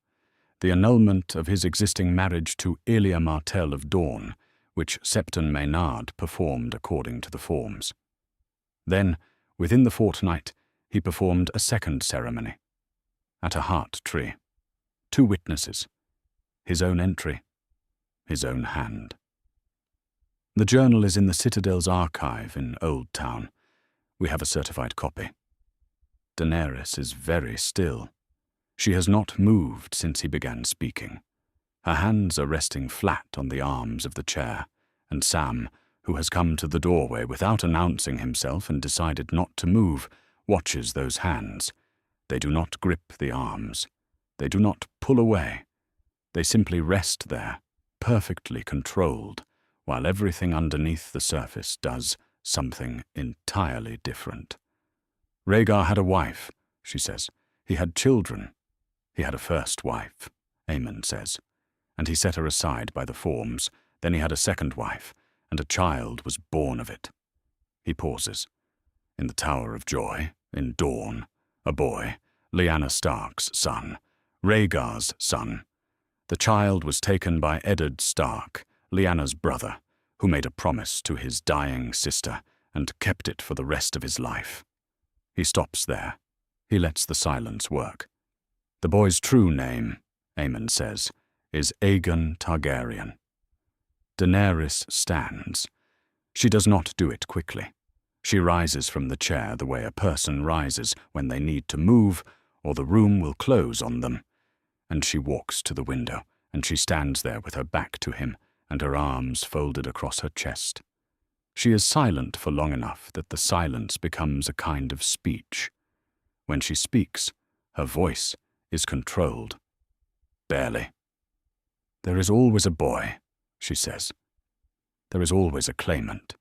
S1: the annulment of his existing marriage to Elia Martell of Dawn, which Septon Maynard performed according to the forms. Then, within the fortnight, he performed a second ceremony. At a heart tree. 2 witnesses. His own entry. His own hand. The journal is in the Citadel's archive in Old Town. We have a certified copy. Daenerys is very still. She has not moved since he began speaking. Her hands are resting flat on the arms of the chair, and Sam, who has come to the doorway without announcing himself and decided not to move, watches those hands. They do not grip the arms. They do not pull away. They simply rest there, perfectly controlled, while everything underneath the surface does something entirely different. "Rhaegar had a wife," she says. "He had children. He had a first wife," Aemon says, "and he set her aside by the forms. Then he had a second wife, and a child was born of it." He pauses. "In the Tower of Joy, in Dawn, a boy, Lyanna Stark's son, Rhaegar's son. The child was taken by Eddard Stark, Lyanna's brother, who made a promise to his dying sister and kept it for the rest of his life." He stops there. He lets the silence work. "The boy's true name," Aemon says, "is Aegon Targaryen." Daenerys stands. She does not do it quickly. She rises from the chair the way a person rises when they need to move, or the room will close on them. And she walks to the window, and she stands there with her back to him and her arms folded across her chest. She is silent for long enough that the silence becomes a kind of speech. When she speaks, her voice is controlled. Barely. "There is always a boy," she says. "There is always a claimant.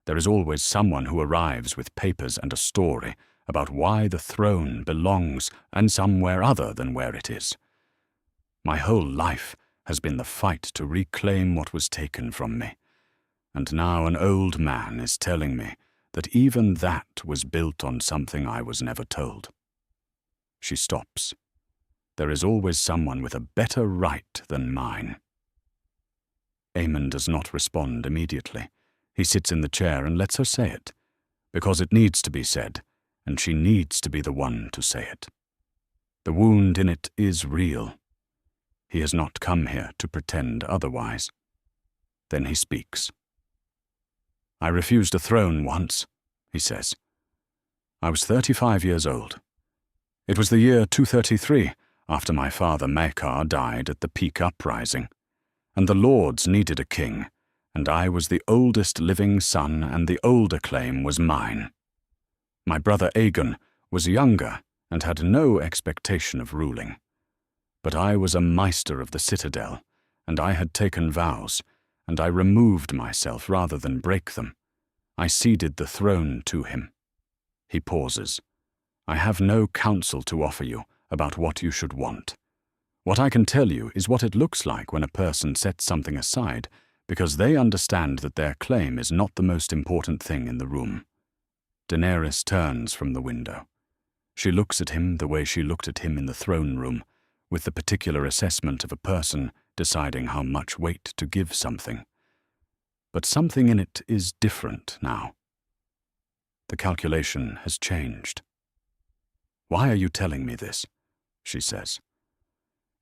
S1: There is always someone who arrives with papers and a story about why the throne belongs and somewhere other than where it is. My whole life has been the fight to reclaim what was taken from me, and now an old man is telling me that even that was built on something I was never told." She stops. "There is always someone with a better right than mine." Aemon does not respond immediately. He sits in the chair and lets her say it, because it needs to be said, and she needs to be the one to say it. The wound in it is real. He has not come here to pretend otherwise. Then he speaks. "I refused a throne once," he says. "I was 35 years old. It was the year 233, after my father Maekar died at the peak uprising, and the lords needed a king, and I was the oldest living son, and the older claim was mine. My brother Aegon was younger and had no expectation of ruling. But I was a maester of the citadel, and I had taken vows, and I removed myself rather than break them. I ceded the throne to him." He pauses. "I have no counsel to offer you about what you should want. What I can tell you is what it looks like when a person sets something aside because they understand that their claim is not the most important thing in the room." Daenerys turns from the window. She looks at him the way she looked at him in the throne room, with the particular assessment of a person deciding how much weight to give something. But something in it is different now. The calculation has changed. "Why are you telling me this?" she says.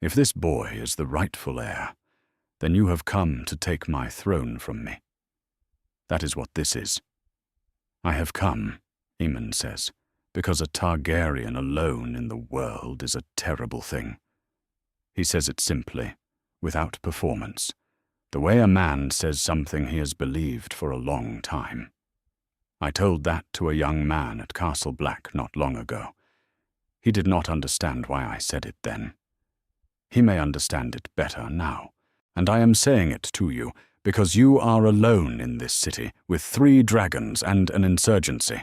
S1: "If this boy is the rightful heir, then you have come to take my throne from me. That is what this is." "I have come," Aemon says, "because a Targaryen alone in the world is a terrible thing." He says it simply, without performance, the way a man says something he has believed for a long time. I told that to a young man at Castle Black not long ago. He did not understand why I said it then. He may understand it better now, and I am saying it to you because you are alone in this city with 3 dragons and an insurgency,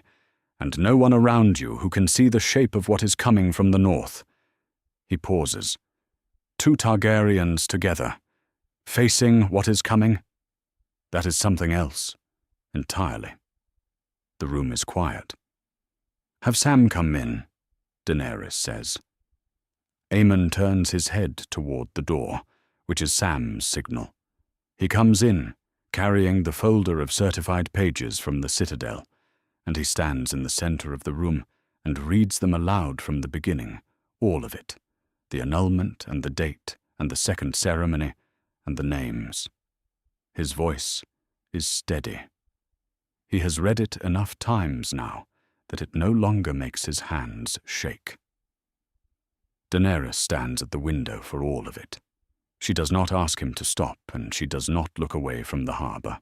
S1: and no one around you who can see the shape of what is coming from the north." He pauses. 2 Targaryens together, facing what is coming? That is something else, entirely. The room is quiet. "Have Sam come in," Daenerys says. Aemon turns his head toward the door, which is Sam's signal. He comes in, carrying the folder of certified pages from the citadel, and he stands in the center of the room and reads them aloud from the beginning, all of it, the annulment and the date and the second ceremony and the names. His voice is steady. He has read it enough times now that it no longer makes his hands shake. Daenerys stands at the window for all of it. She does not ask him to stop, and she does not look away from the harbor.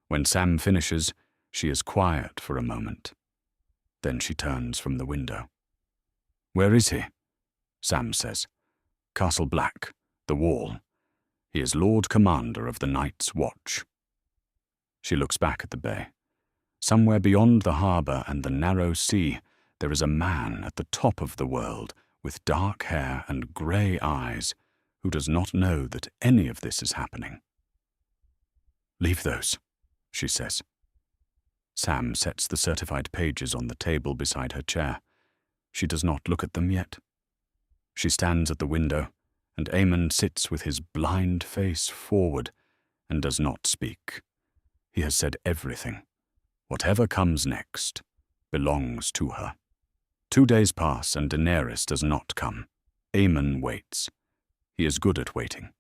S1: When Sam finishes, she is quiet for a moment. Then she turns from the window. "Where is he?" Sam says. "Castle Black, the Wall. He is Lord Commander of the Night's Watch." She looks back at the bay. Somewhere beyond the harbor and the narrow sea, there is a man at the top of the world with dark hair and grey eyes who does not know that any of this is happening. "Leave those," she says. Sam sets the certified pages on the table beside her chair. She does not look at them yet. She stands at the window, and Aemon sits with his blind face forward and does not speak. He has said everything. Whatever comes next belongs to her. 2 days pass and Daenerys does not come. Aemon waits. He is good at waiting.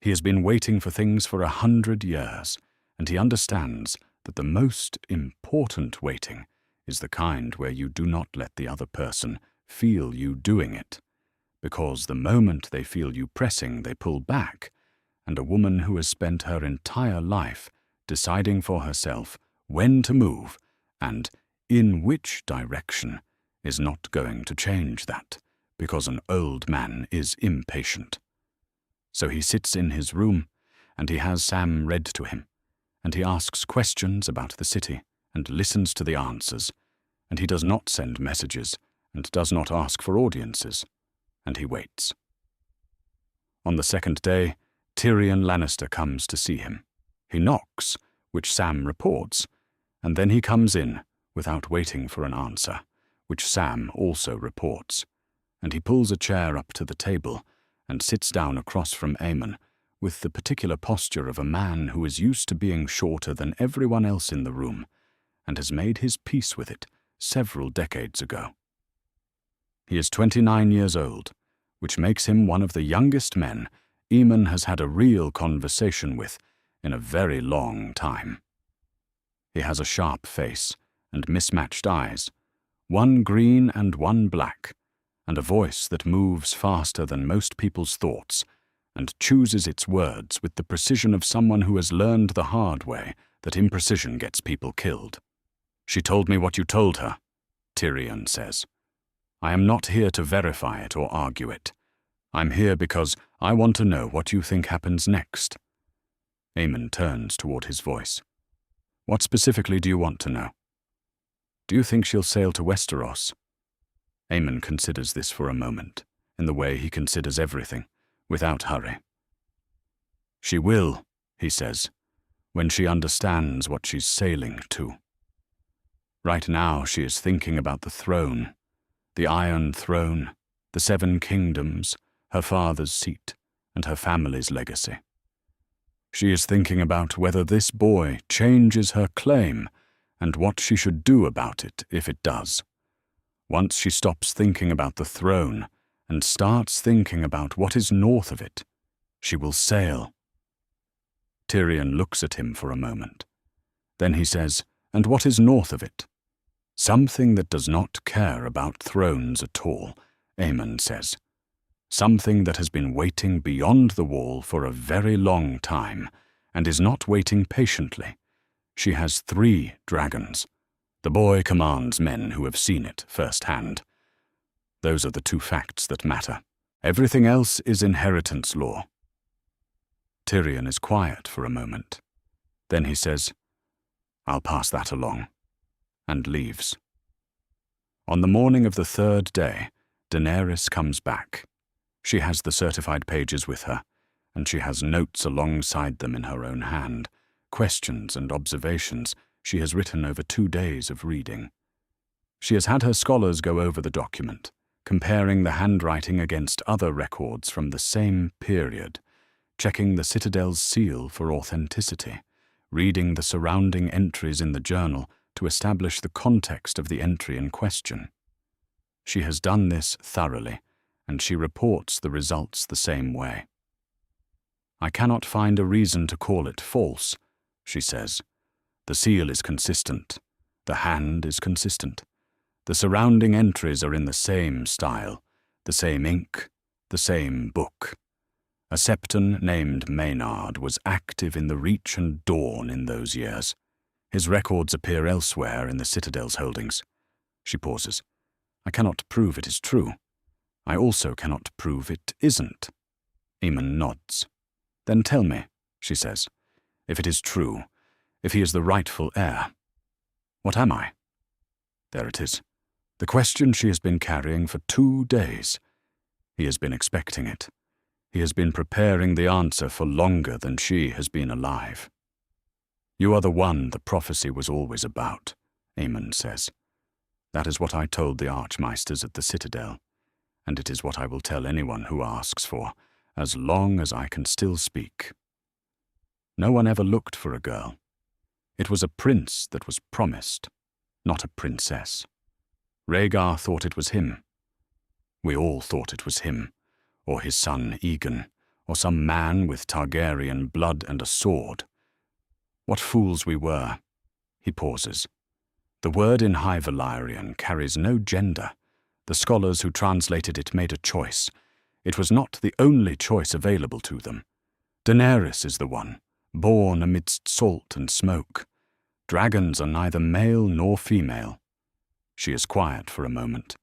S1: He has been waiting for things for 100 years, and he understands that the most important waiting is the kind where you do not let the other person feel you doing it, because the moment they feel you pressing, they pull back, and a woman who has spent her entire life deciding for herself when to move and in which direction is not going to change that, because an old man is impatient. So he sits in his room, and he has Sam read to him, and he asks questions about the city and listens to the answers, and he does not send messages and does not ask for audiences, and he waits. On the 2nd day, Tyrion Lannister comes to see him. He knocks, which Sam reports, and then he comes in without waiting for an answer, which Sam also reports, and he pulls a chair up to the table and sits down across from Aemon, with the particular posture of a man who is used to being shorter than everyone else in the room and has made his peace with it several decades ago. He is 29 years old, which makes him one of the youngest men Aemon has had a real conversation with in a very long time. He has a sharp face and mismatched eyes, one green and one black, and a voice that moves faster than most people's thoughts and chooses its words with the precision of someone who has learned the hard way that imprecision gets people killed. "She told me what you told her," Tyrion says. "I am not here to verify it or argue it. I'm here because I want to know what you think happens next." Aemon turns toward his voice. "What specifically do you want to know? Do you think she'll sail to Westeros?" Aemon considers this for a moment, in the way he considers everything, without hurry. "She will," he says, "when she understands what she's sailing to. Right now she is thinking about the throne, the Iron Throne, the 7 kingdoms, her father's seat, and her family's legacy. She is thinking about whether this boy changes her claim and what she should do about it if it does. Once she stops thinking about the throne and starts thinking about what is north of it, she will sail." Tyrion looks at him for a moment. Then he says, "And what is north of it?" "Something that does not care about thrones at all," Aemon says. "Something that has been waiting beyond the wall for a very long time and is not waiting patiently. She has 3 dragons. The boy commands men who have seen it firsthand. Those are the 2 facts that matter. Everything else is inheritance law." Tyrion is quiet for a moment. Then he says, "I'll pass that along," and leaves. On the morning of the 3rd day, Daenerys comes back. She has the certified pages with her, and she has notes alongside them in her own hand, questions and observations she has written over 2 days of reading. She has had her scholars go over the document, comparing the handwriting against other records from the same period, checking the citadel's seal for authenticity, reading the surrounding entries in the journal to establish the context of the entry in question. She has done this thoroughly, and she reports the results the same way. "I cannot find a reason to call it false," she says. "The seal is consistent. The hand is consistent. The surrounding entries are in the same style, the same ink, the same book. A septon named Maynard was active in the Reach and Dawn in those years. His records appear elsewhere in the Citadel's holdings." She pauses. "I cannot prove it is true. I also cannot prove it isn't." Aemon nods. "Then tell me," she says, "if it is true, if he is the rightful heir. What am I?" There it is. The question she has been carrying for 2 days. He has been expecting it. He has been preparing the answer for longer than she has been alive. "You are the one the prophecy was always about," Aemon says. "That is what I told the archmaesters at the Citadel, and it is what I will tell anyone who asks for, as long as I can still speak. No one ever looked for a girl. It was a prince that was promised, not a princess. Rhaegar thought it was him. We all thought it was him, or his son Aegon, or some man with Targaryen blood and a sword. What fools we were." He pauses. "The word in High Valyrian carries no gender. The scholars who translated it made a choice. It was not the only choice available to them. Daenerys is the one, born amidst salt and smoke. Dragons are neither male nor female." She is quiet for a moment.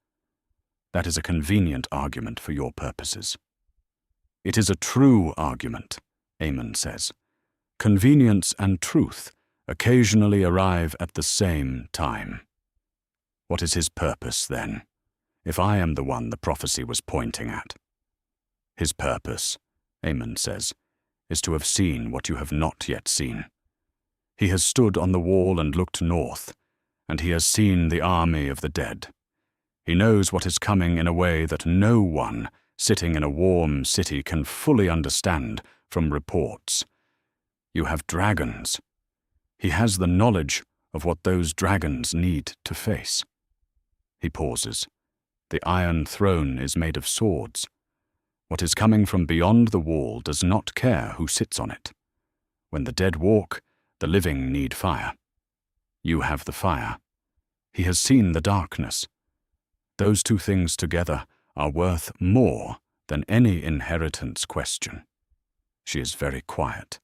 S1: "That is a convenient argument for your purposes." "It is a true argument," Aemon says. "Convenience and truth occasionally arrive at the same time." "What is his purpose, then, if I am the one the prophecy was pointing at?" "His purpose," Aemon says, "is to have seen what you have not yet seen. He has stood on the wall and looked north, and he has seen the army of the dead. He knows what is coming in a way that no one sitting in a warm city can fully understand from reports. You have dragons. He has the knowledge of what those dragons need to face. He pauses. The Iron Throne is made of swords. What is coming from beyond the wall does not care who sits on it. When the dead walk, the living need fire. You have the fire. He has seen the darkness. Those two things together are worth more than any inheritance question. She is very quiet.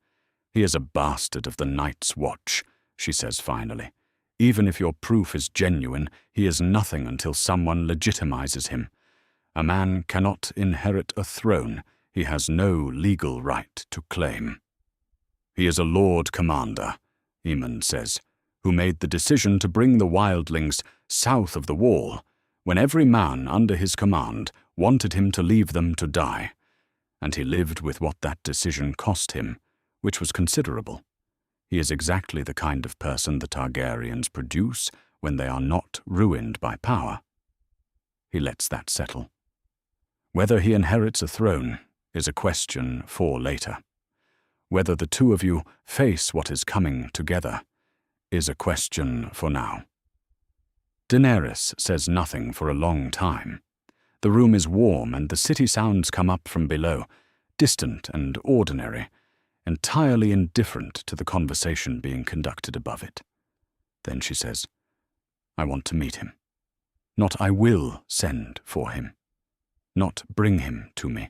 S1: He is a bastard of the Night's Watch, she says finally. Even if your proof is genuine, he is nothing until someone legitimizes him. A man cannot inherit a throne he has no legal right to claim. He is a Lord Commander, Aemon says, who made the decision to bring the wildlings south of the wall, when every man under his command wanted him to leave them to die, and he lived with what that decision cost him, which was considerable. He is exactly the kind of person the Targaryens produce when they are not ruined by power. He lets that settle. Whether he inherits a throne is a question for later. Whether the two of you face what is coming together is a question for now. Daenerys says nothing for a long time. The room is warm and the city sounds come up from below, distant and ordinary, entirely indifferent to the conversation being conducted above it. Then she says, I want to meet him. Not I will send for him. Not bring him to me.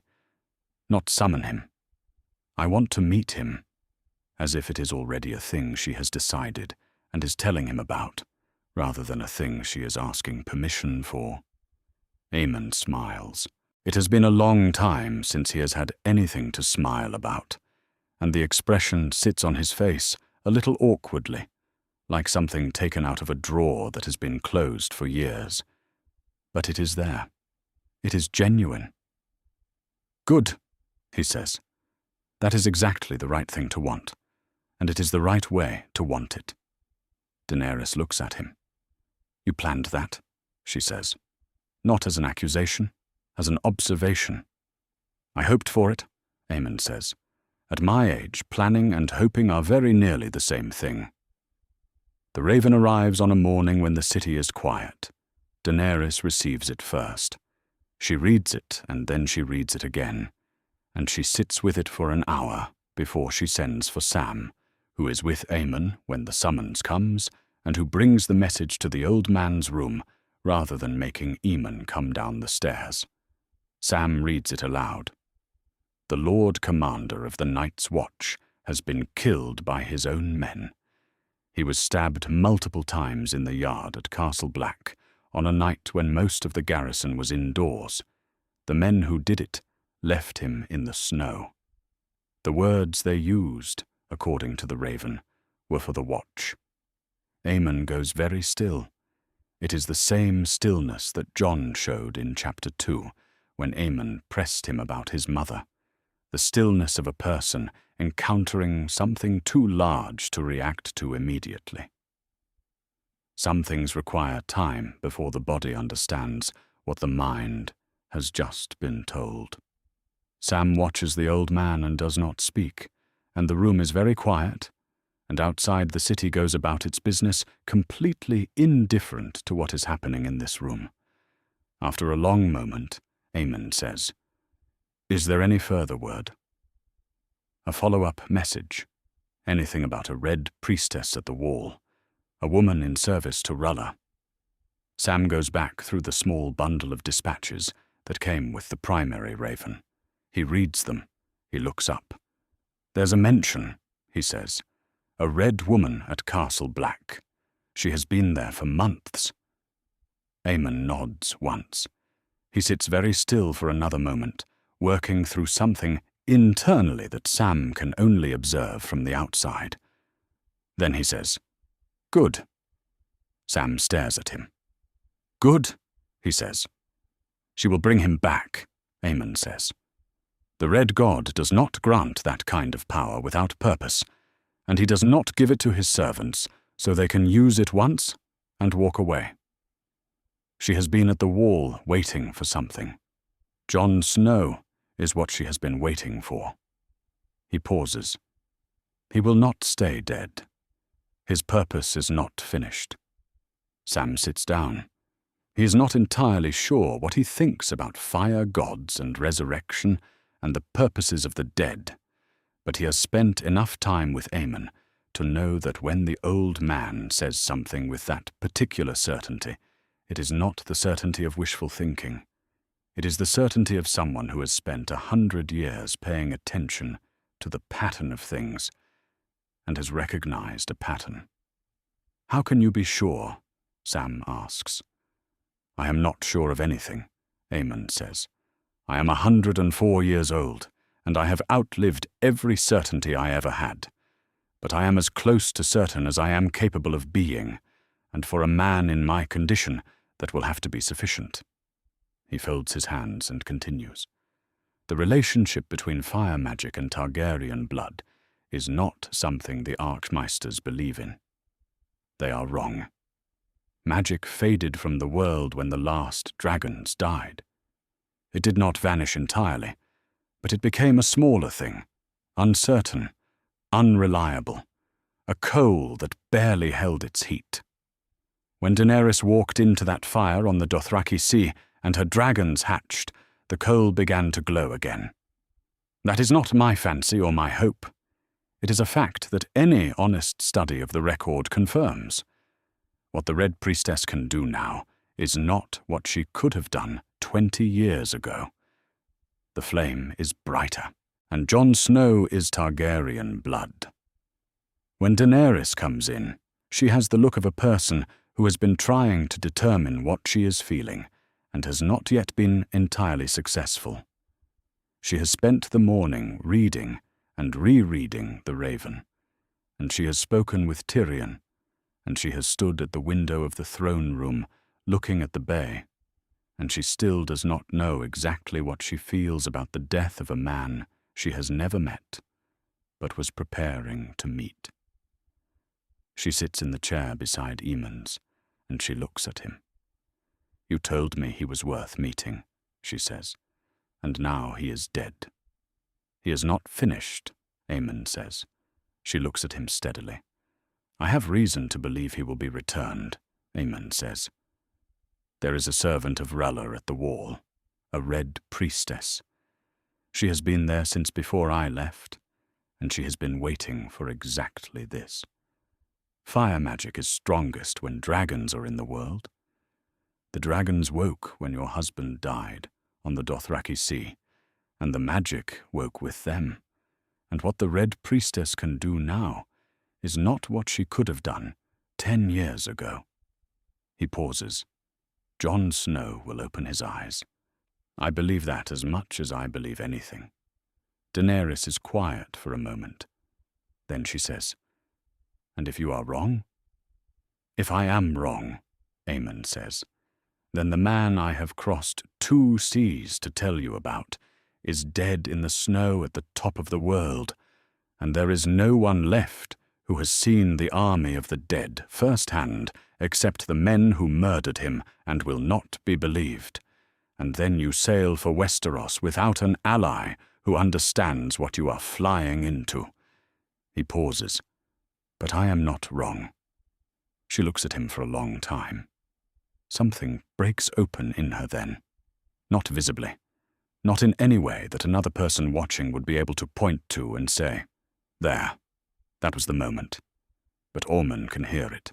S1: Not summon him. I want to meet him, as if it is already a thing she has decided and is telling him about, rather than a thing she is asking permission for. Aemon smiles. It has been a long time since he has had anything to smile about, and the expression sits on his face a little awkwardly, like something taken out of a drawer that has been closed for years. But it is there. It is genuine. Good, he says. That is exactly the right thing to want, and it is the right way to want it. Daenerys looks at him. You planned that, she says. Not as an accusation, as an observation. I hoped for it, Aemon says. At my age, planning and hoping are very nearly the same thing. The raven arrives on a morning when the city is quiet. Daenerys receives it first. She reads it, and then she reads it again, and she sits with it for an hour before she sends for Sam, who is with Aemon when the summons comes, and who brings the message to the old man's room rather than making Aemon come down the stairs. Sam reads it aloud. The Lord Commander of the Night's Watch has been killed by his own men. He was stabbed multiple times in the yard at Castle Black on a night when most of the garrison was indoors. The men who did it left him in the snow. The words they used, according to the Raven, were for the Watch. Aemon goes very still. It is the same stillness that Jon showed in Chapter 2, when Aemon pressed him about his mother. The stillness of a person encountering something too large to react to immediately. Some things require time before the body understands what the mind has just been told. Sam watches the old man and does not speak, and the room is very quiet, and outside the city goes about its business completely indifferent to what is happening in this room. After a long moment, Aemon says, Is there any further word? A follow-up message. Anything about a red priestess at the wall. A woman in service to Rulla. Sam goes back through the small bundle of dispatches that came with the primary raven. He reads them. He looks up. There's a mention, he says. A red woman at Castle Black. She has been there for months. Aemon nods once. He sits very still for another moment, working through something internally that Sam can only observe from the outside. Then he says, Good. Sam stares at him. Good, he says. She will bring him back, Aemon says. The Red God does not grant that kind of power without purpose, and he does not give it to his servants so they can use it once and walk away. She has been at the wall waiting for something. Jon Snow is what she has been waiting for. He pauses. He will not stay dead. His purpose is not finished. Sam sits down. He is not entirely sure what he thinks about fire gods and resurrection and the purposes of the dead, but he has spent enough time with Aemon to know that when the old man says something with that particular certainty, it is not the certainty of wishful thinking. It is the certainty of someone who has spent 100 years paying attention to the pattern of things and has recognized a pattern. "How can you be sure?" Sam asks. "I am not sure of anything," Aemon says. "I am 104 years old, and I have outlived every certainty I ever had. But I am as close to certain as I am capable of being, and for a man in my condition, that will have to be sufficient." He folds his hands and continues. "The relationship between fire magic and Targaryen blood is not something the Archmaesters believe in. They are wrong. Magic faded from the world when the last dragons died. It did not vanish entirely, but it became a smaller thing, uncertain, unreliable, a coal that barely held its heat. When Daenerys walked into that fire on the Dothraki Sea and her dragons hatched, the coal began to glow again. That is not my fancy or my hope. It is a fact that any honest study of the record confirms. What the Red Priestess can do now is not what she could have done 20 years ago. The flame is brighter, and Jon Snow is Targaryen blood. When Daenerys comes in, she has the look of a person who has been trying to determine what she is feeling and has not yet been entirely successful. She has spent the morning reading and rereading The Raven, and she has spoken with Tyrion, and she has stood at the window of the throne room looking at the bay, and she still does not know exactly what she feels about the death of a man she has never met, but was preparing to meet. She sits in the chair beside Aemon's, and she looks at him. "You told me he was worth meeting," she says, "and now he is dead." "He is not finished," Aemon says. She looks at him steadily. "I have reason to believe he will be returned," Aemon says. "There is a servant of R'hllor at the wall, a Red Priestess. She has been there since before I left, and she has been waiting for exactly this. Fire magic is strongest when dragons are in the world. The dragons woke when your husband died on the Dothraki Sea, and the magic woke with them. And what the Red Priestess can do now is not what she could have done 10 years ago." He pauses. Jon Snow will open his eyes. "I believe that as much as I believe anything." Daenerys is quiet for a moment. Then she says, "And if you are wrong?" "If I am wrong," Aemon says, "then the man I have crossed 2 seas to tell you about is dead in the snow at the top of the world, and there is no one left who has seen the army of the dead firsthand except the men who murdered him and will not be believed. And then you sail for Westeros without an ally who understands what you are flying into." He pauses. "But I am not wrong." She looks at him for a long time. Something breaks open in her then. Not visibly. Not in any way that another person watching would be able to point to and say, "There, that was the moment." But Ormond can hear it,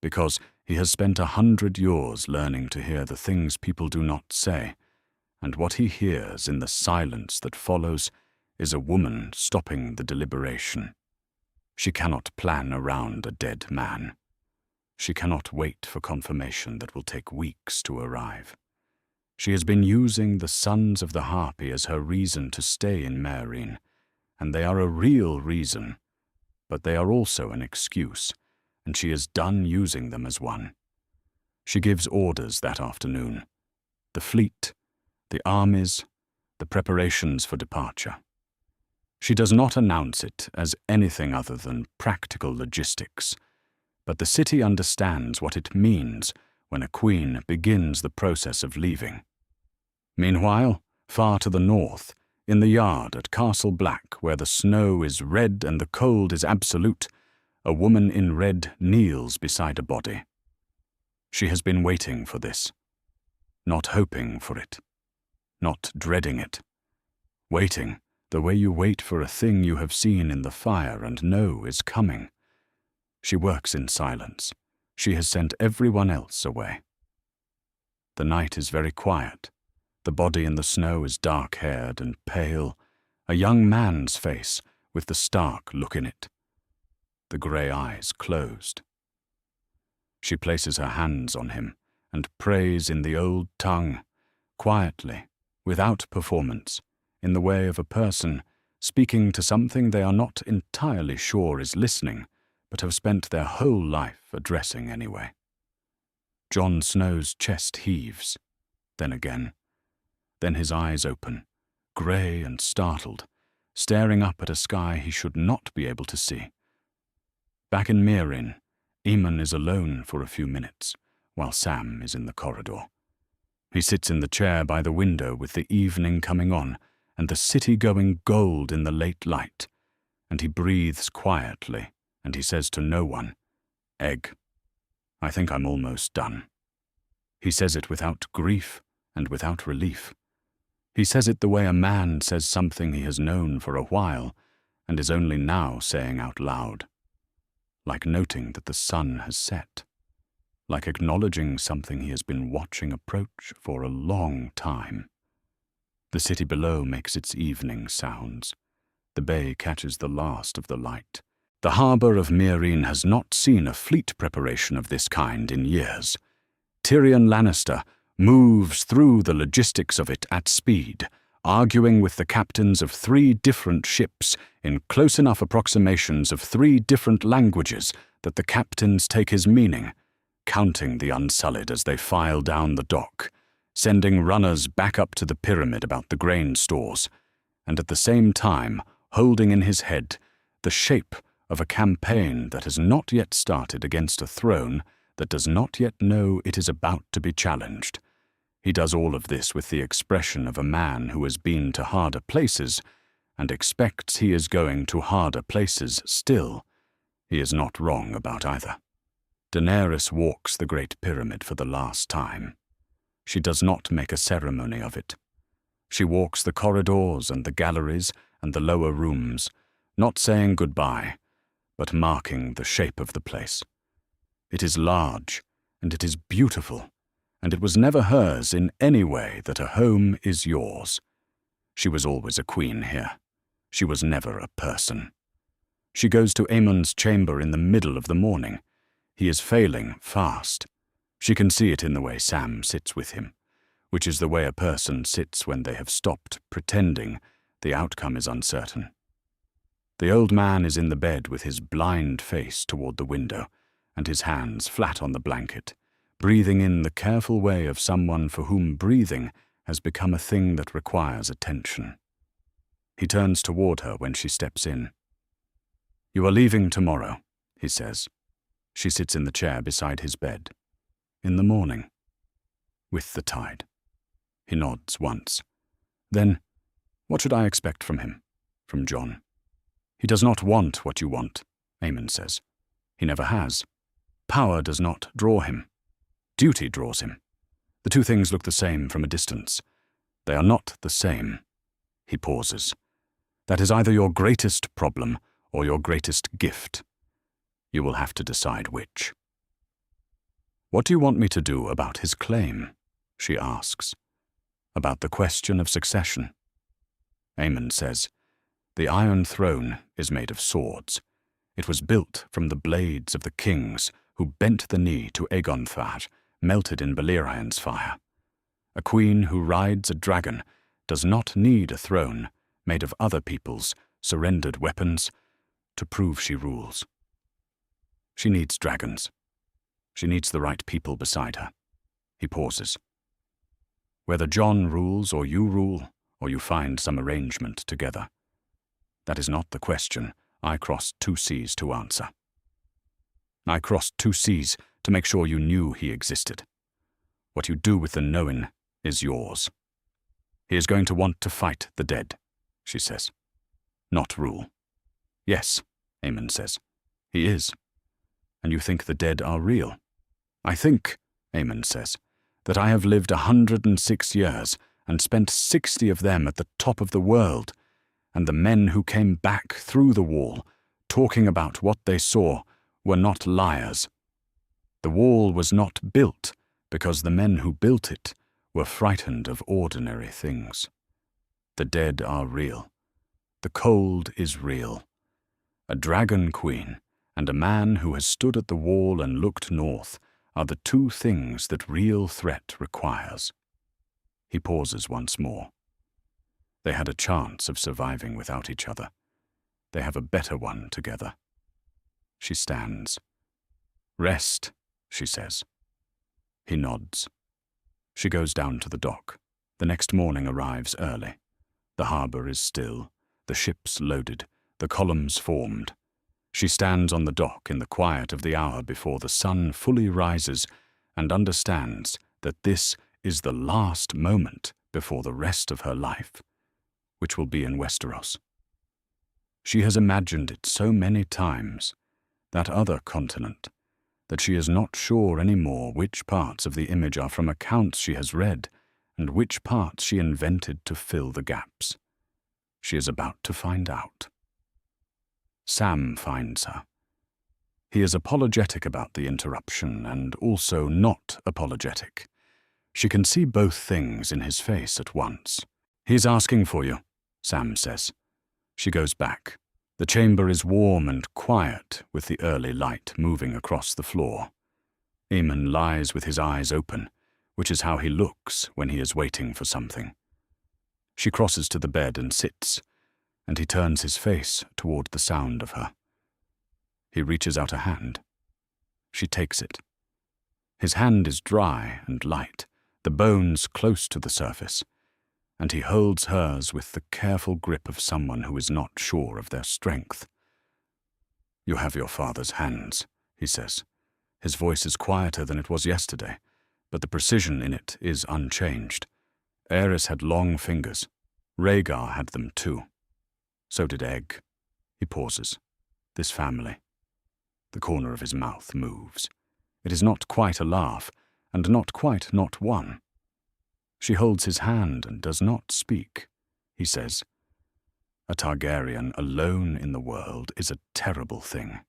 S1: because he has spent 100 years learning to hear the things people do not say, and what he hears in the silence that follows is a woman stopping the deliberation. She cannot plan around a dead man. She cannot wait for confirmation that will take weeks to arrive. She has been using the Sons of the Harpy as her reason to stay in Meereen, and they are a real reason, but they are also an excuse, and she is done using them as one. She gives orders that afternoon. The fleet, the armies, the preparations for departure. She does not announce it as anything other than practical logistics, but the city understands what it means when a queen begins the process of leaving. Meanwhile, far to the north, In the yard at Castle Black, where the snow is red and the cold is absolute, a woman in red kneels beside a body. She has been waiting for this, not hoping for it, not dreading it. Waiting, the way you wait for a thing you have seen in the fire and know is coming. She works in silence. She has sent everyone else away. The night is very quiet. The body in the snow is dark-haired and pale, a young man's face with the stark look in it. The grey eyes closed. She places her hands on him and prays in the old tongue, quietly, without performance, in the way of a person speaking to something they are not entirely sure is listening, but have spent their whole life addressing anyway. Jon Snow's chest heaves, then again. Then his eyes open, grey and startled, staring up at a sky he should not be able to see. Back in Meereen, Aemon is alone for a few minutes, while Sam is in the corridor. He sits in the chair by the window with the evening coming on and the city going gold in the late light, and he breathes quietly, and he says to no one, "Egg, I think I'm almost done." He says it without grief and without relief. He says it the way a man says something he has known for a while and is only now saying out loud, like noting that the sun has set, like acknowledging something he has been watching approach for a long time. The city below makes its evening sounds. The bay catches the last of the light. The harbour of Meereen has not seen a fleet preparation of this kind in years. Tyrion Lannister moves through the logistics of it at speed, arguing with the captains of 3 different ships in close enough approximations of 3 different languages that the captains take his meaning, counting the Unsullied as they file down the dock, sending runners back up to the pyramid about the grain stores, and at the same time holding in his head the shape of a campaign that has not yet started against a throne that does not yet know it is about to be challenged. He does all of this with the expression of a man who has been to harder places and expects he is going to harder places still. He is not wrong about either. Daenerys walks the Great Pyramid for the last time. She does not make a ceremony of it. She walks the corridors and the galleries and the lower rooms, not saying goodbye, but marking the shape of the place. It is large, and it is beautiful, and it was never hers in any way that a home is yours. She was always a queen here. She was never a person. She goes to Aemon's chamber in the middle of the morning. He is failing fast. She can see it in the way Sam sits with him, which is the way a person sits when they have stopped pretending the outcome is uncertain. The old man is in the bed with his blind face toward the window and his hands flat on the blanket, breathing in the careful way of someone for whom breathing has become a thing that requires attention. He turns toward her when she steps in. "You are leaving tomorrow," he says. She sits in the chair beside his bed. "In the morning." "With the tide." He nods once. "Then, what should I expect from him? From Jon?" "He does not want what you want," Aemon says. "He never has. Power does not draw him. Duty draws him. The two things look the same from a distance. They are not the same." He pauses. "That is either your greatest problem or your greatest gift. You will have to decide which." "What do you want me to do about his claim?" she asks. "About the question of succession." Aemon says, "The Iron Throne is made of swords. It was built from the blades of the kings who bent the knee to Aegon Thar, melted in Balerian's fire. A queen who rides a dragon does not need a throne made of other people's surrendered weapons to prove she rules. She needs dragons. She needs the right people beside her." He pauses. "Whether Jon rules or you find some arrangement together. That is not the question I crossed 2 seas to answer. I crossed 2 seas to make sure you knew he existed. What you do with the knowing is yours. He is going to want to fight the dead. she says. Not rule. Yes, Aemon says. He is. And you think the dead are real? I think, Aemon says, that I have lived 106 years and spent 60 of them at the top of the world, and the men who came back through the wall, talking about what they saw, were not liars. The wall was not built because the men who built it were frightened of ordinary things. The dead are real. The cold is real. A dragon queen and a man who has stood at the wall and looked north are the two things that real threat requires. He pauses once more. They had a chance of surviving without each other. They have a better one together. She stands. Rest, she says. He nods. She goes down to the dock. The next morning arrives early. The harbour is still, the ships loaded, the columns formed. She stands on the dock in the quiet of the hour before the sun fully rises and understands that this is the last moment before the rest of her life, which will be in Westeros. She has imagined it so many times, that other continent, that she is not sure anymore which parts of the image are from accounts she has read and which parts she invented to fill the gaps. She is about to find out. Sam finds her. He is apologetic about the interruption and also not apologetic. She can see both things in his face at once. He's asking for you, Sam says. She goes back. The chamber is warm and quiet with the early light moving across the floor. Aemon lies with his eyes open, which is how he looks when he is waiting for something. She crosses to the bed and sits, and he turns his face toward the sound of her. He reaches out a hand. She takes it. His hand is dry and light, the bones close to the surface, and he holds hers with the careful grip of someone who is not sure of their strength. You have your father's hands, he says. His voice is quieter than it was yesterday, but the precision in it is unchanged. Aerys had long fingers. Rhaegar had them too. So did Egg. He pauses. This family. The corner of his mouth moves. It is not quite a laugh, and not quite not one. She holds his hand and does not speak. He says, a Targaryen alone in the world is a terrible thing.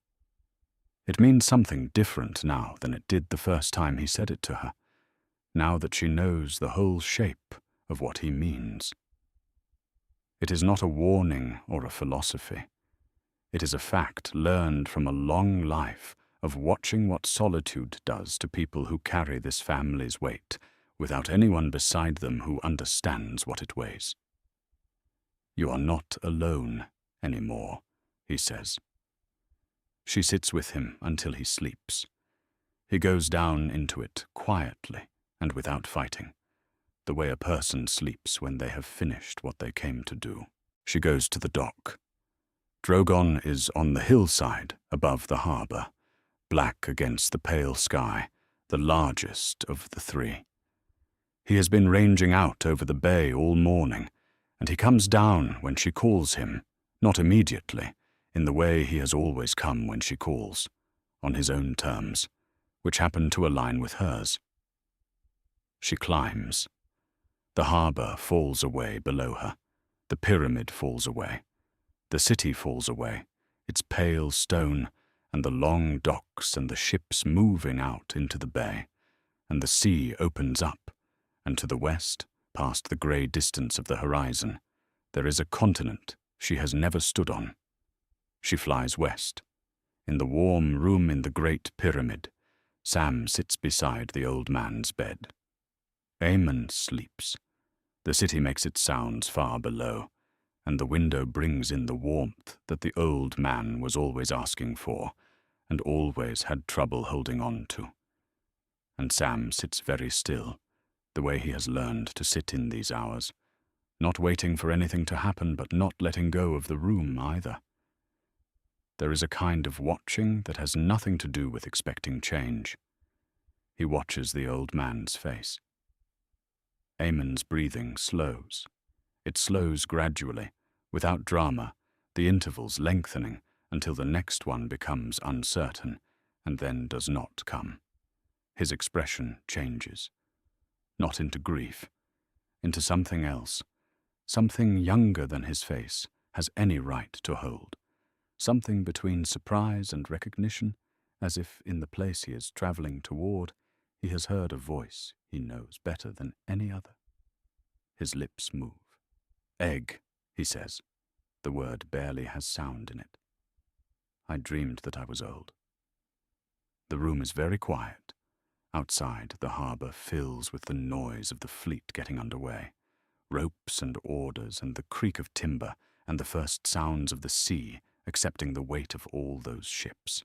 S1: It means something different now than it did the first time he said it to her, now that she knows the whole shape of what he means. It is not a warning or a philosophy. It is a fact learned from a long life of watching what solitude does to people who carry this family's weight, without anyone beside them who understands what it weighs. You are not alone anymore, he says. She sits with him until he sleeps. He goes down into it quietly and without fighting, the way a person sleeps when they have finished what they came to do. She goes to the dock. Drogon is on the hillside above the harbour, black against the pale sky, the largest of the three. He has been ranging out over the bay all morning, and he comes down when she calls him, not immediately, in the way he has always come when she calls, on his own terms, which happen to align with hers. She climbs. The harbour falls away below her. The pyramid falls away. The city falls away, its pale stone, and the long docks and the ships moving out into the bay, and the sea opens up, and to the west, past the grey distance of the horizon, there is a continent she has never stood on. She flies west. In the warm room in the great pyramid, Sam sits beside the old man's bed. Aemon sleeps. The city makes its sounds far below, and the window brings in the warmth that the old man was always asking for, and always had trouble holding on to. And Sam sits very still, the way he has learned to sit in these hours, not waiting for anything to happen but not letting go of the room either. There is a kind of watching that has nothing to do with expecting change. He watches the old man's face. Aemon's breathing slows. It slows gradually, without drama, the intervals lengthening until the next one becomes uncertain and then does not come. His expression changes, not into grief, into something else, something younger than his face has any right to hold, something between surprise and recognition, as if in the place he is travelling toward, he has heard a voice he knows better than any other. His lips move. "Egg," he says. The word barely has sound in it. I dreamed that I was old. The room is very quiet. Outside, the harbour fills with the noise of the fleet getting underway, ropes and orders and the creak of timber and the first sounds of the sea accepting the weight of all those ships.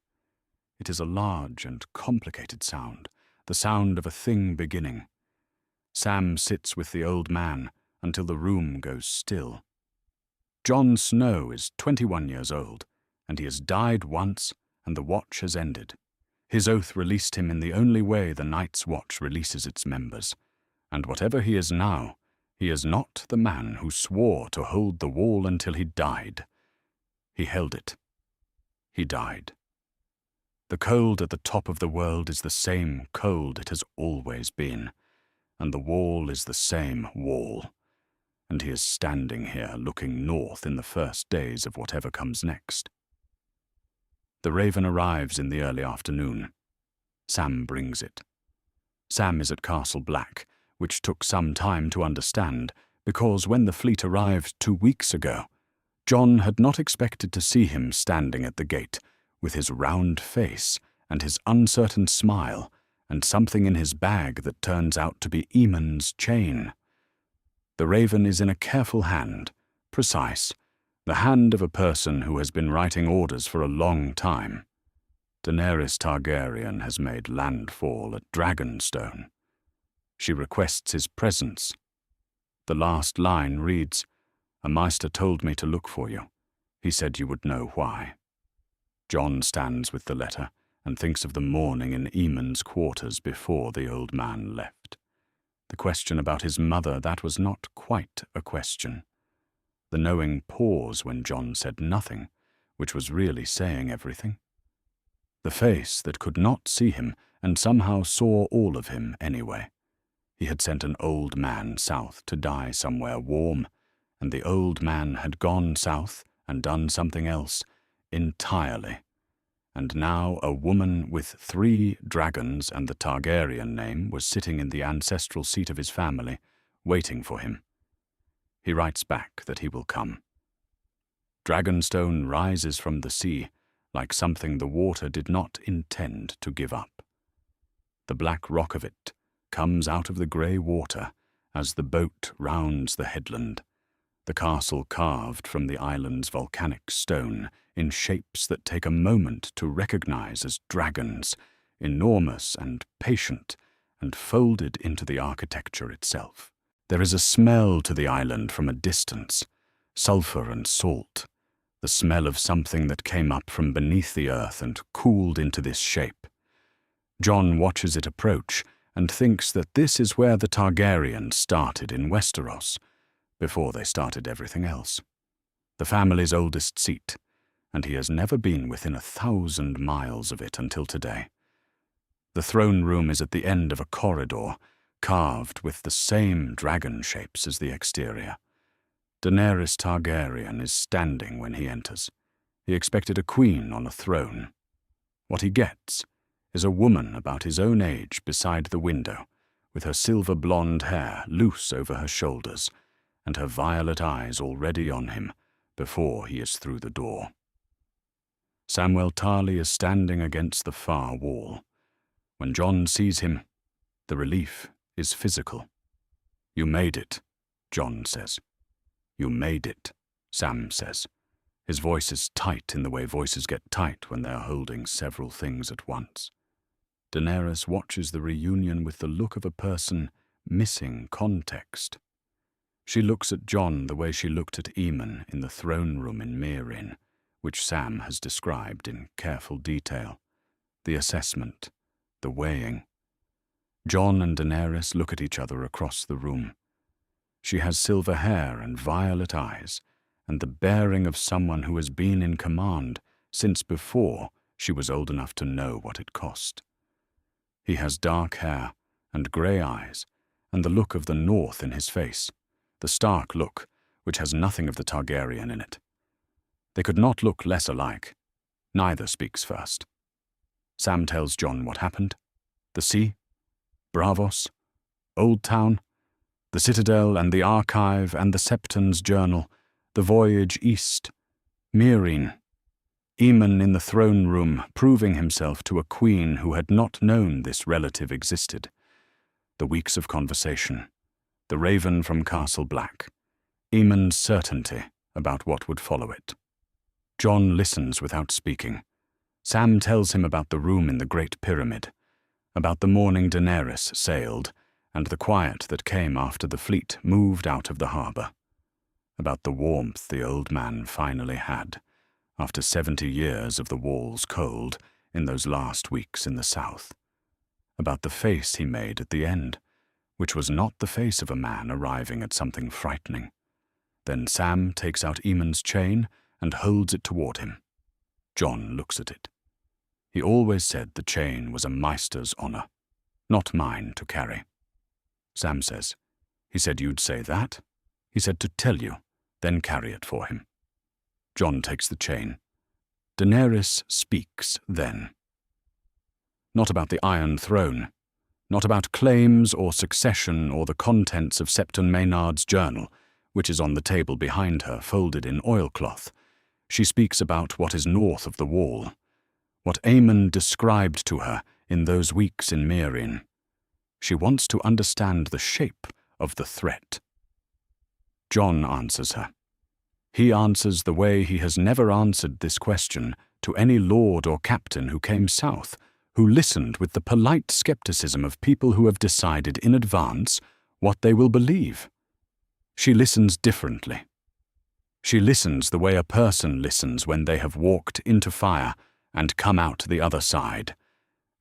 S1: It is a large and complicated sound, the sound of a thing beginning. Sam sits with the old man until the room goes still. Jon Snow is 21 years old, and he has died once, and the watch has ended. His oath released him in the only way the Night's Watch releases its members, and whatever he is now, he is not the man who swore to hold the wall until he died. He held it. He died. The cold at the top of the world is the same cold it has always been, and the wall is the same wall. And he is standing here looking north in the first days of whatever comes next. The Raven arrives in the early afternoon. Sam brings it. Sam is at Castle Black, which took some time to understand, because when the fleet arrived 2 weeks ago, Jon had not expected to see him standing at the gate, with his round face and his uncertain smile, and something in his bag that turns out to be Aemon's chain. The Raven is in a careful hand, precise, the hand of a person who has been writing orders for a long time. Daenerys Targaryen has made landfall at Dragonstone. She requests his presence. The last line reads, "A Maester told me to look for you. He said you would know why." Jon stands with the letter and thinks of the morning in Aemon's quarters before the old man left. The question about his mother, that was not quite a question. The knowing pause when Jon said nothing, which was really saying everything. The face that could not see him and somehow saw all of him anyway. He had sent an old man south to die somewhere warm, and the old man had gone south and done something else entirely. And now a woman with 3 dragons and the Targaryen name was sitting in the ancestral seat of his family, waiting for him. He writes back that he will come. Dragonstone rises from the sea, like something the water did not intend to give up. The black rock of it comes out of the grey water as the boat rounds the headland, the castle carved from the island's volcanic stone in shapes that take a moment to recognize as dragons, enormous and patient, and folded into the architecture itself. There is a smell to the island from a distance, sulphur and salt, the smell of something that came up from beneath the earth and cooled into this shape. Jon watches it approach and thinks that this is where the Targaryens started in Westeros, before they started everything else. The family's oldest seat, and he has never been within 1,000 miles of it until today. The throne room is at the end of a corridor, carved with the same dragon shapes as the exterior. Daenerys Targaryen is standing when he enters. He expected a queen on a throne. What he gets is a woman about his own age beside the window, with her silver blonde hair loose over her shoulders, and her violet eyes already on him before he is through the door. Samwell Tarly is standing against the far wall. When Jon sees him, the relief is physical. "You made it," Jon says. "You made it," Sam says. His voice is tight in the way voices get tight when they are holding several things at once. Daenerys watches the reunion with the look of a person missing context. She looks at Jon the way she looked at Aemon in the throne room in Meereen, which Sam has described in careful detail. The assessment, the weighing. Jon and Daenerys look at each other across the room. She has silver hair and violet eyes, and the bearing of someone who has been in command since before she was old enough to know what it cost. He has dark hair and grey eyes, and the look of the North in his face, the stark look which has nothing of the Targaryen in it. They could not look less alike. Neither speaks first. Sam tells Jon what happened: the sea, Braavos, Old Town, the Citadel and the Archive and the Septon's Journal, the voyage east, Meereen, Aemon in the throne room proving himself to a queen who had not known this relative existed, the weeks of conversation, the raven from Castle Black, Aemon's certainty about what would follow it. Jon listens without speaking. Sam tells him about the room in the Great Pyramid, about the morning Daenerys sailed, and the quiet that came after the fleet moved out of the harbour, about the warmth the old man finally had, after 70 years of the walls cold in those last weeks in the south, about the face he made at the end, which was not the face of a man arriving at something frightening. Then Sam takes out Aemon's chain and holds it toward him. Jon looks at it. He always said the chain was a maester's honour, not mine to carry. Sam says, "He said you'd say that? He said to tell you, then carry it for him." Jon takes the chain. Daenerys speaks then. Not about the Iron Throne, not about claims or succession or the contents of Septon Maynard's journal, which is on the table behind her folded in oilcloth. She speaks about what is north of the wall, what Aemon described to her in those weeks in Meereen. She wants to understand the shape of the threat. Jon answers her. He answers the way he has never answered this question to any lord or captain who came south, who listened with the polite skepticism of people who have decided in advance what they will believe. She listens differently. She listens the way a person listens when they have walked into fire and come out the other side,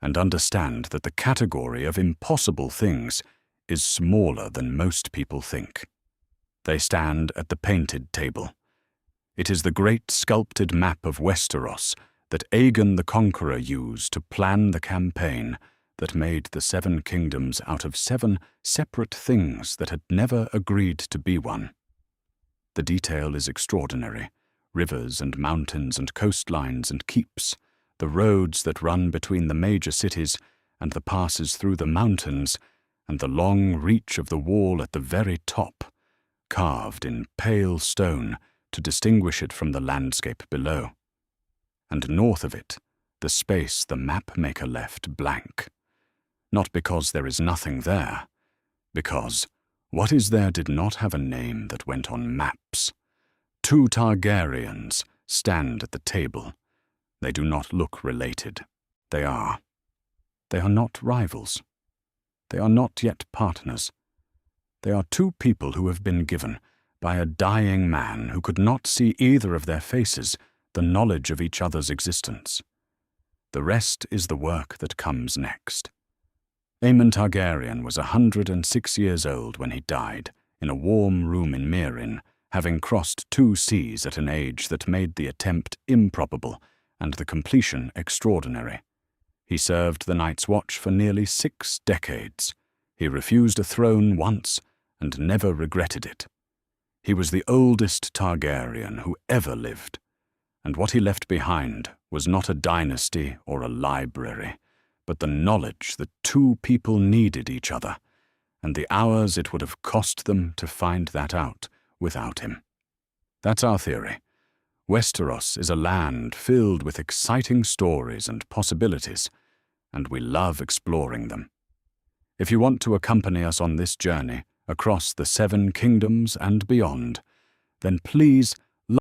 S1: and understand that the category of impossible things is smaller than most people think. They stand at the painted table. It is the great sculpted map of Westeros that Aegon the Conqueror used to plan the campaign that made the 7 kingdoms out of 7 separate things that had never agreed to be one. The detail is extraordinary. Rivers and mountains and coastlines and keeps, the roads that run between the major cities and the passes through the mountains, and the long reach of the wall at the very top, carved in pale stone to distinguish it from the landscape below. And north of it, the space the map-maker left blank. Not because there is nothing there, because what is there did not have a name that went on maps. 2 Targaryens stand at the table. They do not look related. They are. They are not rivals. They are not yet partners. They are 2 people who have been given, by a dying man who could not see either of their faces, the knowledge of each other's existence. The rest is the work that comes next. Aemon Targaryen was 106 years old when he died, in a warm room in Meereen, having crossed 2 seas at an age that made the attempt improbable and the completion extraordinary. He served the Night's Watch for nearly 6 decades. He refused a throne once and never regretted it. He was the oldest Targaryen who ever lived, and what he left behind was not a dynasty or a library, but the knowledge that 2 people needed each other, and the hours it would have cost them to find that out without him. That's our theory. Westeros is a land filled with exciting stories and possibilities, and we love exploring them. If you want to accompany us on this journey across the 7 kingdoms and beyond, then please